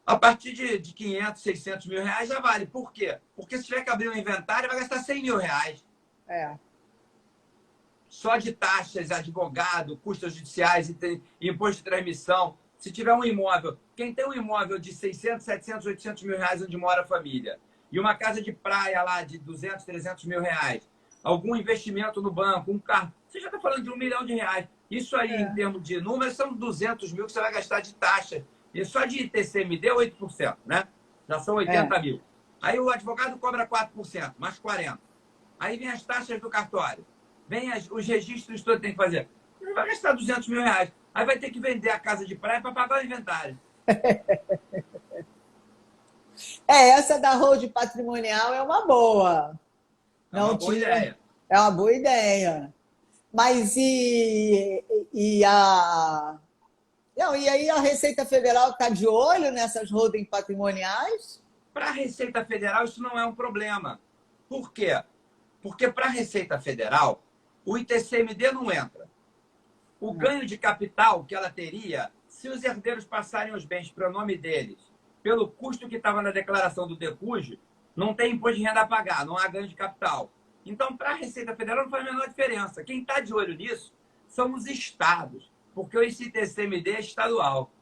Speaker 2: A partir de 500, 600 mil reais já vale. Por quê? Porque se tiver que abrir um inventário, vai gastar 100 mil reais. Só de taxas, advogado, custos judiciais, imposto de transmissão. Se tiver um imóvel, quem tem um imóvel de 600, 700, 800 mil reais onde mora a família, e uma casa de praia lá de 200, 300 mil reais, algum investimento no banco, um carro, você já está falando de 1 milhão de reais. Isso aí, em termos de números, são 200 mil que você vai gastar de taxa. E só de ITCMD, 8%, né? Já são 80 mil. Aí o advogado cobra 4%, mais 40%. Aí vem as taxas do cartório. Vem os registros todos que tem que fazer. Ele vai gastar 200 mil reais. Aí vai ter que vender a casa de praia para pagar o inventário.
Speaker 1: Essa da holding patrimonial é uma boa.
Speaker 2: É uma boa ideia.
Speaker 1: É uma boa ideia. Mas e aí a Receita Federal está de olho nessas holding patrimoniais?
Speaker 2: Para a Receita Federal isso não é um problema. Por quê? Porque para a Receita Federal o ITCMD não entra. O ganho de capital que ela teria, se os herdeiros passarem os bens para o nome deles, pelo custo que estava na declaração do Decujus, não tem imposto de renda a pagar, não há ganho de capital. Então, para a Receita Federal não faz a menor diferença. Quem está de olho nisso são os estados, porque o ITCMD é estadual.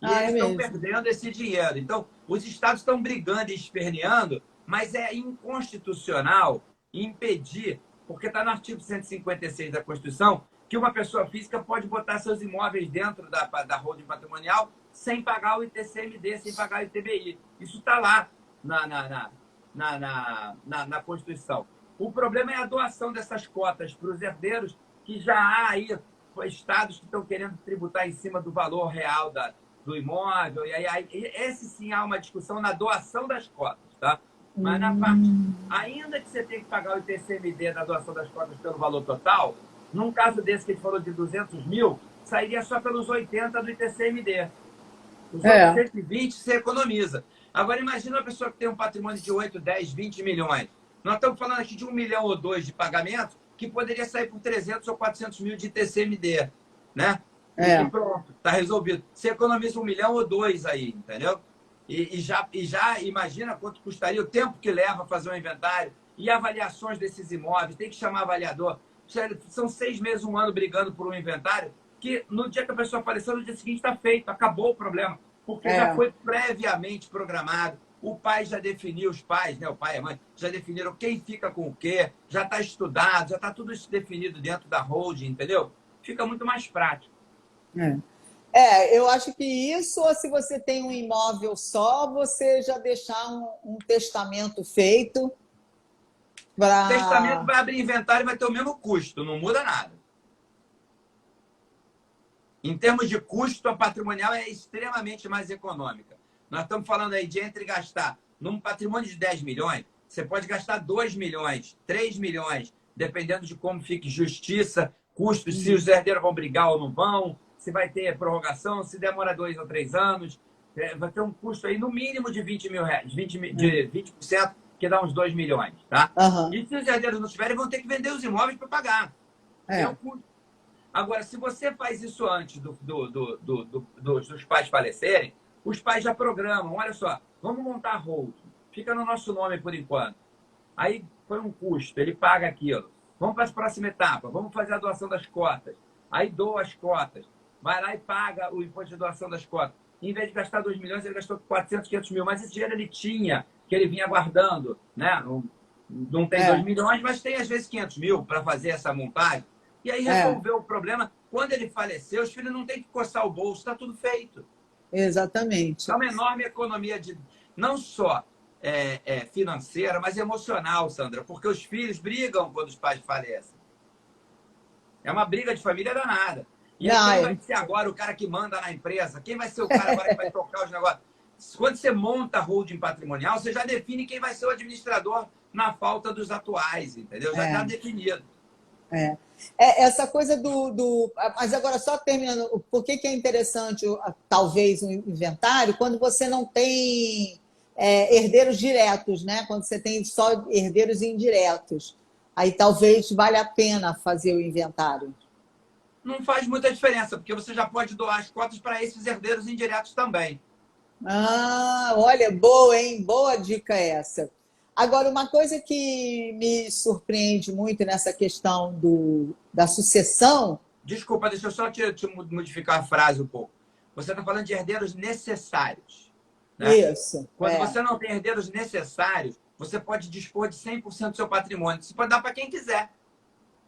Speaker 2: E eles estão perdendo esse dinheiro. Então, os estados estão brigando e esperneando, mas é inconstitucional impedir, porque está no artigo 156 da Constituição, que uma pessoa física pode botar seus imóveis dentro da holding patrimonial sem pagar o ITCMD, sem pagar o ITBI. Isso está lá na Constituição. O problema é a doação dessas cotas para os herdeiros, que já há aí estados que estão querendo tributar em cima do valor real do imóvel. E aí, esse sim há uma discussão na doação das cotas, tá? Mas na parte, ainda que você tenha que pagar o ITCMD da doação das cotas pelo valor total, Num caso desse que ele falou de 200 mil, sairia só pelos 80 do ITCMD. Os outros 120 você economiza. Agora, imagina uma pessoa que tem um patrimônio de 8, 10, 20 milhões. Nós estamos falando aqui de 1 milhão ou 2 de pagamento, que poderia sair por 300 ou 400 mil de ITCMD, né? E pronto, está resolvido. Você economiza 1 milhão ou 2 aí, entendeu? E já imagina quanto custaria o tempo que leva fazer um inventário e avaliações desses imóveis. Tem que chamar avaliador. São 6 meses, 1 ano brigando por um inventário que no dia que a pessoa faleceu, no dia seguinte está feito, acabou o problema. Porque já foi previamente programado. O pai já definiu, os pais, né, o pai e a mãe, já definiram quem fica com o quê, já está estudado, já está tudo isso definido dentro da holding, entendeu? Fica muito mais prático.
Speaker 1: Eu acho que isso, ou se você tem um imóvel só, você já deixar um testamento feito para...
Speaker 2: O testamento vai abrir inventário e vai ter o mesmo custo, não muda nada. Em termos de custo, a patrimonial é extremamente mais econômica. Nós estamos falando aí de entre gastar num patrimônio de 10 milhões, você pode gastar 2 milhões, 3 milhões, dependendo de como fique justiça, custos, se os herdeiros vão brigar ou não vão, se vai ter prorrogação, se demora 2 ou 3 anos, vai ter um custo aí no mínimo de 20 mil reais, de 20%, que dá uns 2 milhões, tá? E se os herdeiros não tiverem, vão ter que vender os imóveis para pagar. É o custo. Agora, se você faz isso antes dos pais falecerem, os pais já programam, olha só, vamos montar a holding, fica no nosso nome por enquanto. Aí foi um custo, ele paga aquilo. Vamos para a próxima etapa, vamos fazer a doação das cotas. Aí doa as cotas, vai lá e paga o imposto de doação das cotas. Em vez de gastar 2 milhões, ele gastou 400, 500 mil. Mas esse dinheiro ele tinha, que ele vinha guardando, né? Não tem 2 milhões, mas tem às vezes 500 mil para fazer essa montagem. E aí resolveu o problema. Quando ele faleceu, os filhos não têm que coçar o bolso, está tudo feito.
Speaker 1: Exatamente.
Speaker 2: É uma enorme economia de não só financeira, mas emocional, Sandra, porque os filhos brigam quando os pais falecem. É uma briga de família danada. E aí, quem vai ser agora o cara que manda na empresa? Quem vai ser o cara agora que vai tocar os negócios? Quando você monta a holding patrimonial, você já define quem vai ser o administrador na falta dos atuais, entendeu? Já está definido.
Speaker 1: Essa coisa Mas agora, só terminando, por que é interessante, talvez, um inventário, quando você não tem herdeiros diretos, né? Quando você tem só herdeiros indiretos. Aí talvez valha a pena fazer o inventário.
Speaker 2: Não faz muita diferença, porque você já pode doar as cotas para esses herdeiros indiretos também.
Speaker 1: Olha, boa, hein? Boa dica essa. Agora, uma coisa que me surpreende muito nessa questão da sucessão...
Speaker 2: Desculpa, deixa eu só te modificar a frase um pouco. Você está falando de herdeiros necessários. Né?
Speaker 1: Isso.
Speaker 2: Quando você não tem herdeiros necessários, você pode dispor de 100% do seu patrimônio. Você pode dar para quem quiser.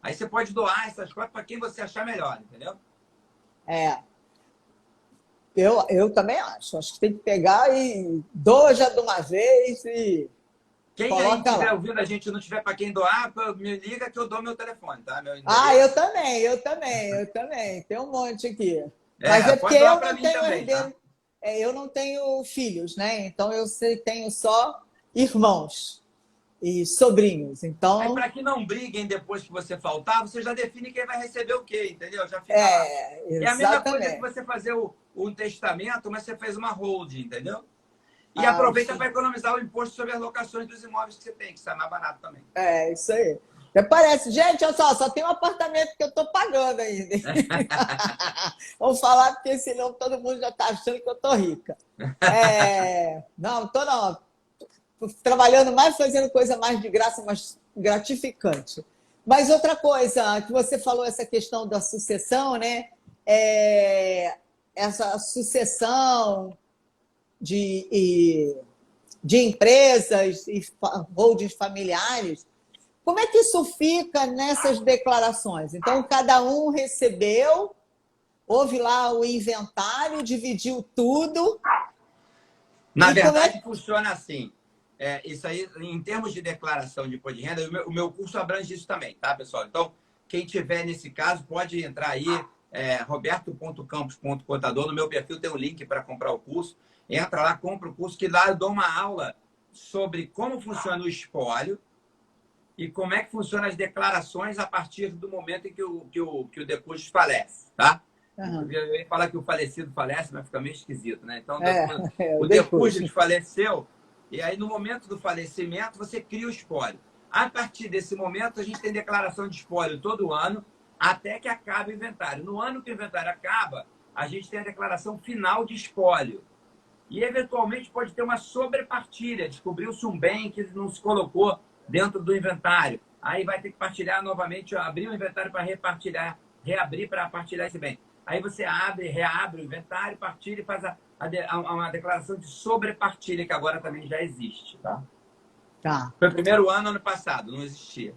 Speaker 2: Aí você pode doar essas coisas para quem você achar melhor, entendeu?
Speaker 1: Eu também acho. Acho que tem que pegar e doa já de uma vez e...
Speaker 2: Quem aí estiver ouvindo a gente e não tiver para quem doar, me liga que eu dou meu telefone, tá?
Speaker 1: Eu também. Tem um monte aqui. Mas é porque eu não tenho herdeiro. Eu não tenho filhos, né? Então eu tenho só irmãos e sobrinhos. Então...
Speaker 2: Aí, para que não briguem depois que você faltar, você já define quem vai receber o quê, entendeu? Já fica lá.
Speaker 1: Exatamente.
Speaker 2: É a mesma coisa que você fazer um testamento, mas você fez uma holding, entendeu? E aproveita para economizar o imposto sobre as locações dos imóveis que você tem, que sai mais barato também.
Speaker 1: Isso aí. Até parece. Gente, olha só tem um apartamento que eu estou pagando ainda. Vamos falar, porque senão todo mundo já está achando que eu estou rica. Não, estou não. Tô trabalhando mais, fazendo coisa mais de graça, mais gratificante. Mas outra coisa, que você falou, essa questão da sucessão, né? Essa sucessão de empresas e holdings familiares, como é que isso fica nessas declarações? Então, cada um recebeu, houve lá o inventário, dividiu tudo.
Speaker 2: Na verdade, funciona assim. Isso aí, em termos de declaração de imposto de renda, o meu curso abrange isso também, tá, pessoal? Então, quem tiver nesse caso, pode entrar aí, roberto.campos.contador. No meu perfil tem um link para comprar o curso. Entra lá, compra o curso, que lá eu dou uma aula sobre como funciona o espólio e como é que funcionam as declarações a partir do momento em que o decúbito falece, tá?
Speaker 1: Uhum.
Speaker 2: Eu ia falar que o falecido falece, mas fica meio esquisito, né? Então,
Speaker 1: o
Speaker 2: o decúbito faleceu, e aí no momento do falecimento você cria o espólio. A partir desse momento, a gente tem declaração de espólio todo ano, até que acabe o inventário. No ano que o inventário acaba, a gente tem a declaração final de espólio. E, eventualmente, pode ter uma sobrepartilha. Descobriu-se um bem que não se colocou dentro do inventário. Aí vai ter que partilhar novamente, abrir o inventário para repartilhar, reabrir para partilhar esse bem. Aí você abre, reabre o inventário, partilha e faz uma declaração de sobrepartilha, que agora também já existe. Tá?
Speaker 1: Tá.
Speaker 2: Foi o primeiro ano passado, não existia.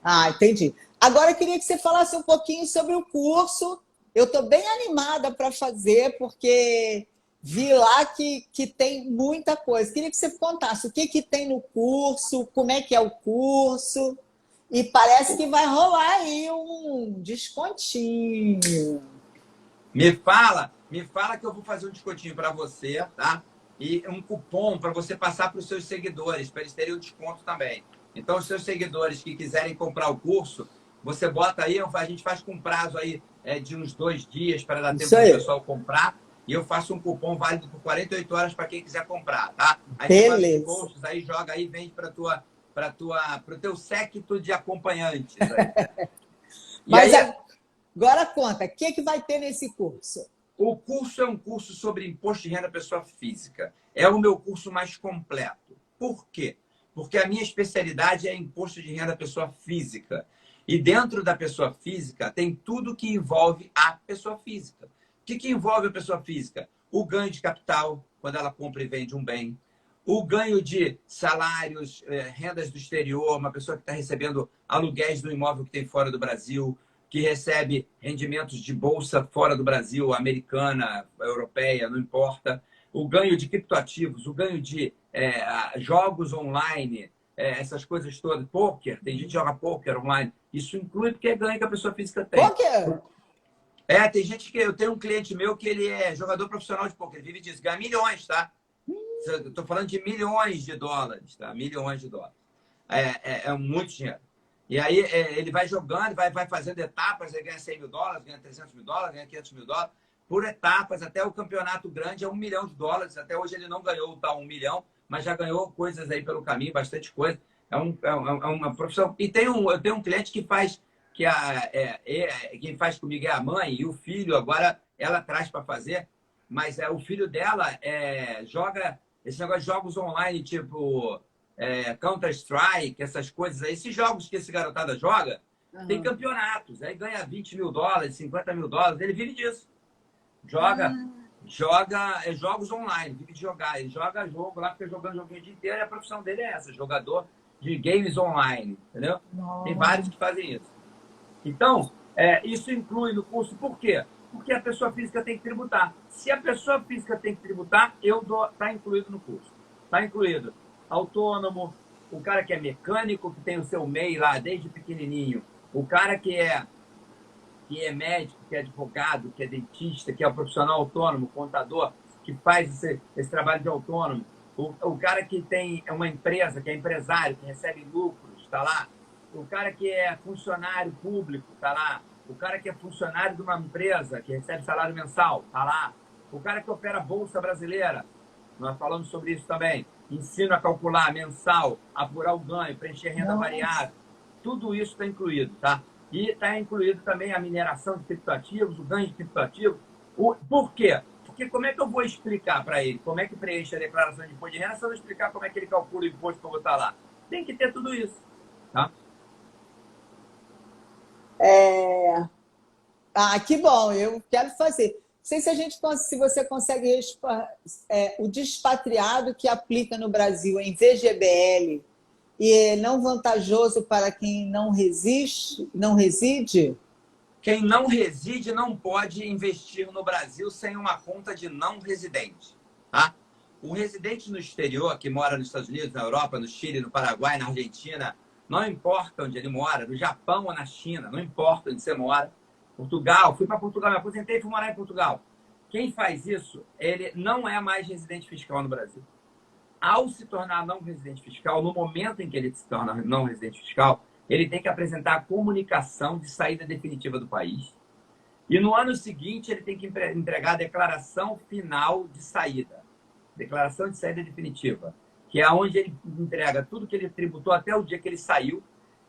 Speaker 1: Ah, entendi. Agora eu queria que você falasse um pouquinho sobre o curso. Eu estou bem animada para fazer, porque vi lá que tem muita coisa. Queria que você contasse o que tem no curso, como é que é o curso. E parece que vai rolar aí um descontinho.
Speaker 2: Me fala que eu vou fazer um descontinho para você, tá? E um cupom para você passar para os seus seguidores, para eles terem um desconto também. Então, os seus seguidores que quiserem comprar o curso, você bota aí, a gente faz com prazo aí de uns 2 dias para dar tempo do pessoal comprar. E eu faço um cupom válido por 48 horas para quem quiser comprar, tá? Aí você faz os posts, aí joga aí, vende para o teu séquito de acompanhantes. Aí.
Speaker 1: Mas aí, agora conta, o que vai ter nesse curso?
Speaker 2: O curso é um curso sobre imposto de renda pessoa física. É o meu curso mais completo. Por quê? Porque a minha especialidade é imposto de renda pessoa física. E dentro da pessoa física tem tudo que envolve a pessoa física. O que envolve a pessoa física? O ganho de capital, quando ela compra e vende um bem. O ganho de salários, rendas do exterior, uma pessoa que está recebendo aluguéis do imóvel que tem fora do Brasil, que recebe rendimentos de bolsa fora do Brasil, americana, europeia, não importa. O ganho de criptoativos, o ganho de jogos online, essas coisas todas. Pôquer, tem gente que joga pôquer online. Isso inclui porque é ganho que a pessoa física tem.
Speaker 1: Pôquer?
Speaker 2: Tem gente que... Eu tenho um cliente meu que ele é jogador profissional de pôquer. Ele vive disso. Ganha milhões, tá? Estou falando de milhões de dólares, tá? Milhões de dólares. É muito dinheiro. E aí ele vai jogando, vai fazendo etapas, ele ganha 100 mil dólares, ganha 300 mil dólares, ganha 500 mil dólares, por etapas, até o campeonato grande é 1 milhão de dólares. Até hoje ele não ganhou o tal 1 milhão, mas já ganhou coisas aí pelo caminho, bastante coisa. É uma profissão. E eu tenho um cliente que faz, quem faz comigo é a mãe, e o filho agora ela traz para fazer, mas o filho dela joga esse negócio de jogos online, tipo... Counter-Strike, essas coisas aí. Esses jogos que esse garotada joga, tem campeonatos. Aí ganha 20 mil dólares, 50 mil dólares. Ele vive disso. Joga jogos online, vive de jogar. Ele joga jogo lá, fica jogando joguinho o dia inteiro. E a profissão dele é essa, jogador de games online. Entendeu?
Speaker 1: Nossa.
Speaker 2: Tem vários que fazem isso. Então, isso inclui no curso. Por quê? Porque a pessoa física tem que tributar. Se a pessoa física tem que tributar, está incluído no curso. Está incluído autônomo, o cara que é mecânico, que tem o seu MEI lá desde pequenininho, o cara que é médico, que é advogado, que é dentista, que é o profissional autônomo, contador, que faz esse trabalho de autônomo, o cara que tem uma empresa, que é empresário, que recebe lucros, está lá, o cara que é funcionário público, está lá, o cara que é funcionário de uma empresa, que recebe salário mensal, está lá, o cara que opera a Bolsa Brasileira, nós falamos sobre isso também. Ensino a calcular mensal, apurar o ganho, preencher renda variável. Tudo isso está incluído, tá? E está incluído também a mineração de criptoativos, o ganho de criptoativos. Por quê? Porque como é que eu vou explicar para ele como é que preenche a declaração de imposto de renda se eu não explicar como é que ele calcula o imposto que eu vou botar lá? Tem que ter tudo isso, tá?
Speaker 1: Que bom, eu quero fazer. Não sei se você consegue o despatriado que aplica no Brasil em VGBL e é não vantajoso para quem não reside?
Speaker 2: Quem não reside não pode investir no Brasil sem uma conta de não residente. Tá? O residente no exterior, que mora nos Estados Unidos, na Europa, no Chile, no Paraguai, na Argentina, não importa onde ele mora, no Japão ou na China, não importa onde você mora. Portugal, fui para Portugal, me aposentei e fui morar em Portugal. Quem faz isso, ele não é mais residente fiscal no Brasil. ao se tornar não residente fiscal, no momento em que ele se torna não residente fiscal, ele tem que apresentar a comunicação de saída definitiva do país. E no ano seguinte, ele tem que entregar a declaração final de saída. Declaração de saída definitiva, que é onde ele entrega tudo que ele tributou até o dia que ele saiu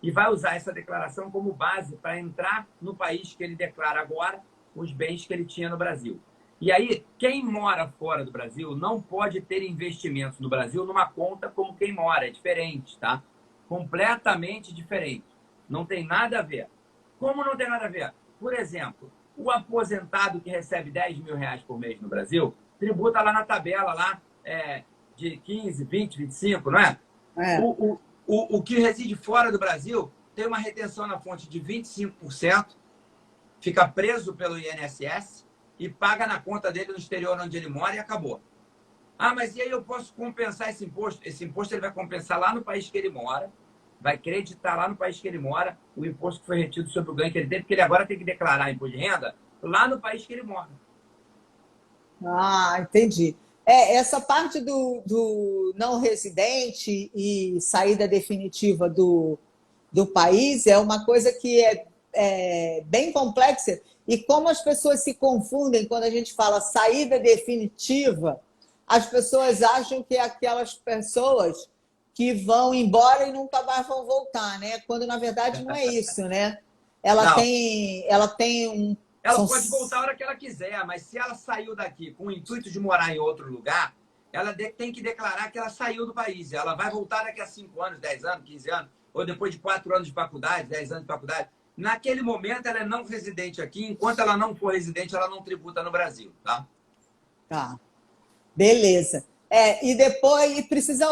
Speaker 2: e vai usar essa declaração como base para entrar no país que ele declara agora os bens que ele tinha no Brasil. E aí, quem mora fora do Brasil não pode ter investimentos no Brasil numa conta como quem mora. É diferente, tá? Completamente diferente. Não tem nada a ver. Como não tem nada a ver? Por exemplo, o aposentado que recebe 10 mil reais por mês no Brasil, tributa lá na tabela lá, de 15, 20, 25, não é? O que reside fora do Brasil tem uma retenção na fonte de 25%, fica preso pelo INSS e paga na conta dele no exterior onde ele mora e acabou. Ah, mas e aí eu posso compensar esse imposto? Esse imposto ele vai compensar lá no país que ele mora, vai creditar lá no país que ele mora o imposto que foi retido sobre o ganho que ele teve, porque ele agora tem que declarar imposto de renda lá no país que ele mora.
Speaker 1: Ah, entendi. Essa parte do não residente e saída definitiva do país é uma coisa que é bem complexa. E como as pessoas se confundem quando a gente fala saída definitiva, as pessoas acham que é aquelas pessoas que vão embora e nunca mais vão voltar, né? Quando, na verdade, não é isso, né? Ela tem um...
Speaker 2: Ela pode voltar a hora que ela quiser, mas se ela saiu daqui com o intuito de morar em outro lugar, ela tem que declarar que ela saiu do país. Ela vai voltar daqui a 5 anos, 10 anos, 15 anos, ou depois de 4 anos de faculdade, 10 anos de faculdade. Naquele momento, ela é não residente aqui. Enquanto ela não for residente, ela não tributa no Brasil, tá?
Speaker 1: Tá. Beleza. E depois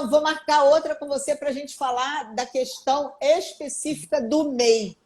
Speaker 1: vou marcar outra com você para a gente falar da questão específica do MEI.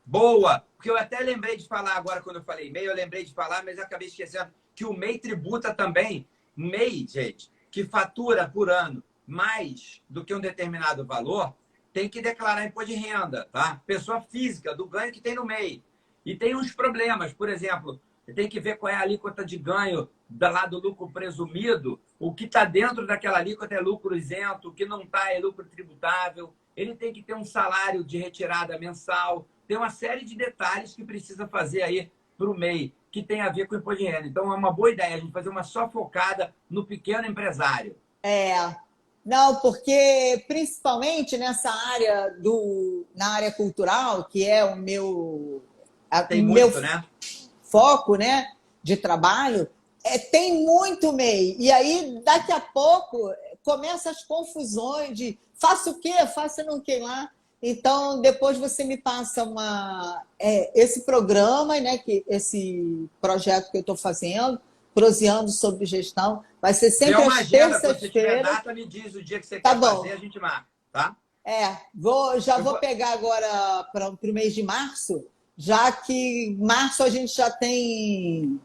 Speaker 2: Boa! Porque eu até lembrei de falar agora, quando eu falei MEI, eu lembrei de falar, mas eu acabei esquecendo que o MEI tributa também. MEI, gente, que fatura por ano mais do que um determinado valor, tem que declarar imposto de renda, tá? Pessoa física, do ganho que tem no MEI. E tem uns problemas, por exemplo, tem que ver qual é a alíquota de ganho lá do lucro presumido. O que está dentro daquela alíquota é lucro isento, o que não está é lucro tributável. Ele tem que ter um salário de retirada mensal. Tem uma série de detalhes que precisa fazer aí para o MEI, que tem a ver com o imposto de renda. Então, é uma boa ideia a gente fazer uma só focada no pequeno empresário.
Speaker 1: Não, porque principalmente nessa área na área cultural, que é o meu
Speaker 2: né?
Speaker 1: foco, né, de trabalho, tem muito MEI. E aí, daqui a pouco, começam as confusões de faço o quê? Faço não quê lá. Então, depois você me passa esse programa, né, esse projeto que eu estou fazendo, Proseando sobre Gestão, vai ser sempre às terças-feiras.
Speaker 2: Se você tiver data, me diz o dia que você quer fazer, a gente marca, tá?
Speaker 1: Vou pegar agora para o mês de março, já que março a gente já tem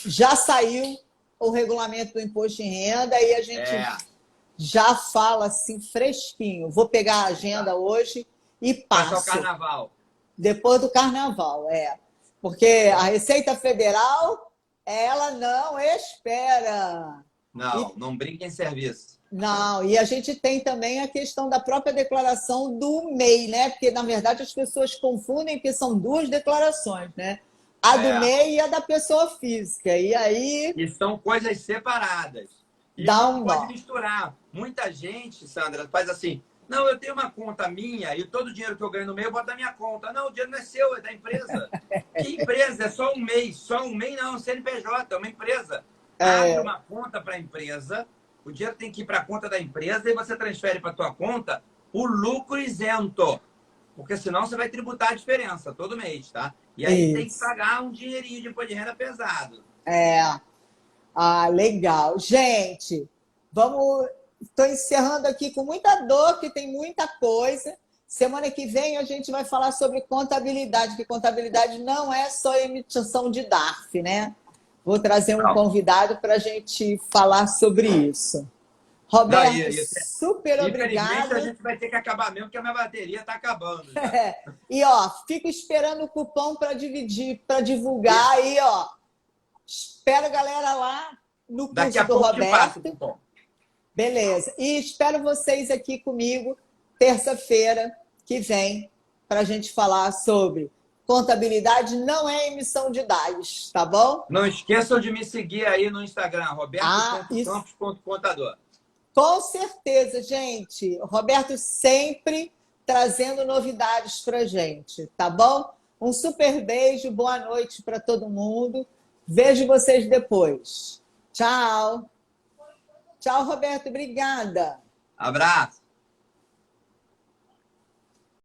Speaker 1: já saiu o regulamento do imposto de renda e a gente já fala assim fresquinho. Vou pegar a agenda hoje e passo.
Speaker 2: Passar o carnaval.
Speaker 1: Depois do carnaval, Porque a Receita Federal, ela não espera.
Speaker 2: Não brinca em serviço.
Speaker 1: Não, e a gente tem também a questão da própria declaração do MEI, né? Porque, na verdade, as pessoas confundem que são duas declarações, né? A do MEI e a da pessoa física. E aí...
Speaker 2: E são coisas separadas. E
Speaker 1: não
Speaker 2: pode misturar. Muita gente, Sandra, faz assim, não, eu tenho uma conta minha e todo o dinheiro que eu ganho no MEI eu boto na minha conta. Não, o dinheiro não é seu, é da empresa. Que empresa? É só um MEI. Só um MEI não, CNPJ, é uma empresa. Abre uma conta para a empresa, o dinheiro tem que ir para a conta da empresa e você transfere para a tua conta o lucro isento. Porque senão você vai tributar a diferença todo mês, tá? E aí tem que pagar um dinheirinho de imposto de renda pesado.
Speaker 1: Legal. Gente, estou encerrando aqui com muita dor, que tem muita coisa. Semana que vem a gente vai falar sobre contabilidade, que contabilidade não é só emissão de DARF, né? Vou trazer um convidado para a gente falar sobre isso. Roberto, super obrigada.
Speaker 2: Infelizmente, a gente vai ter que acabar mesmo, porque a minha bateria está acabando.
Speaker 1: E, fico esperando o cupom para dividir, para divulgar. Aí, espero a galera lá no
Speaker 2: Daqui
Speaker 1: curso
Speaker 2: a
Speaker 1: do
Speaker 2: pouco te passo o
Speaker 1: Roberto.
Speaker 2: cupom.
Speaker 1: Beleza. E espero vocês aqui comigo terça-feira que vem para a gente falar sobre contabilidade não é emissão de dados, tá bom?
Speaker 2: Não esqueçam de me seguir aí no Instagram,
Speaker 1: Isso.
Speaker 2: roberto.campos.contador.
Speaker 1: Com certeza, gente. Roberto sempre trazendo novidades para gente, tá bom? Um super beijo, boa noite para todo mundo. Vejo vocês depois. Tchau. Tchau, Roberto. Obrigada.
Speaker 2: Abraço.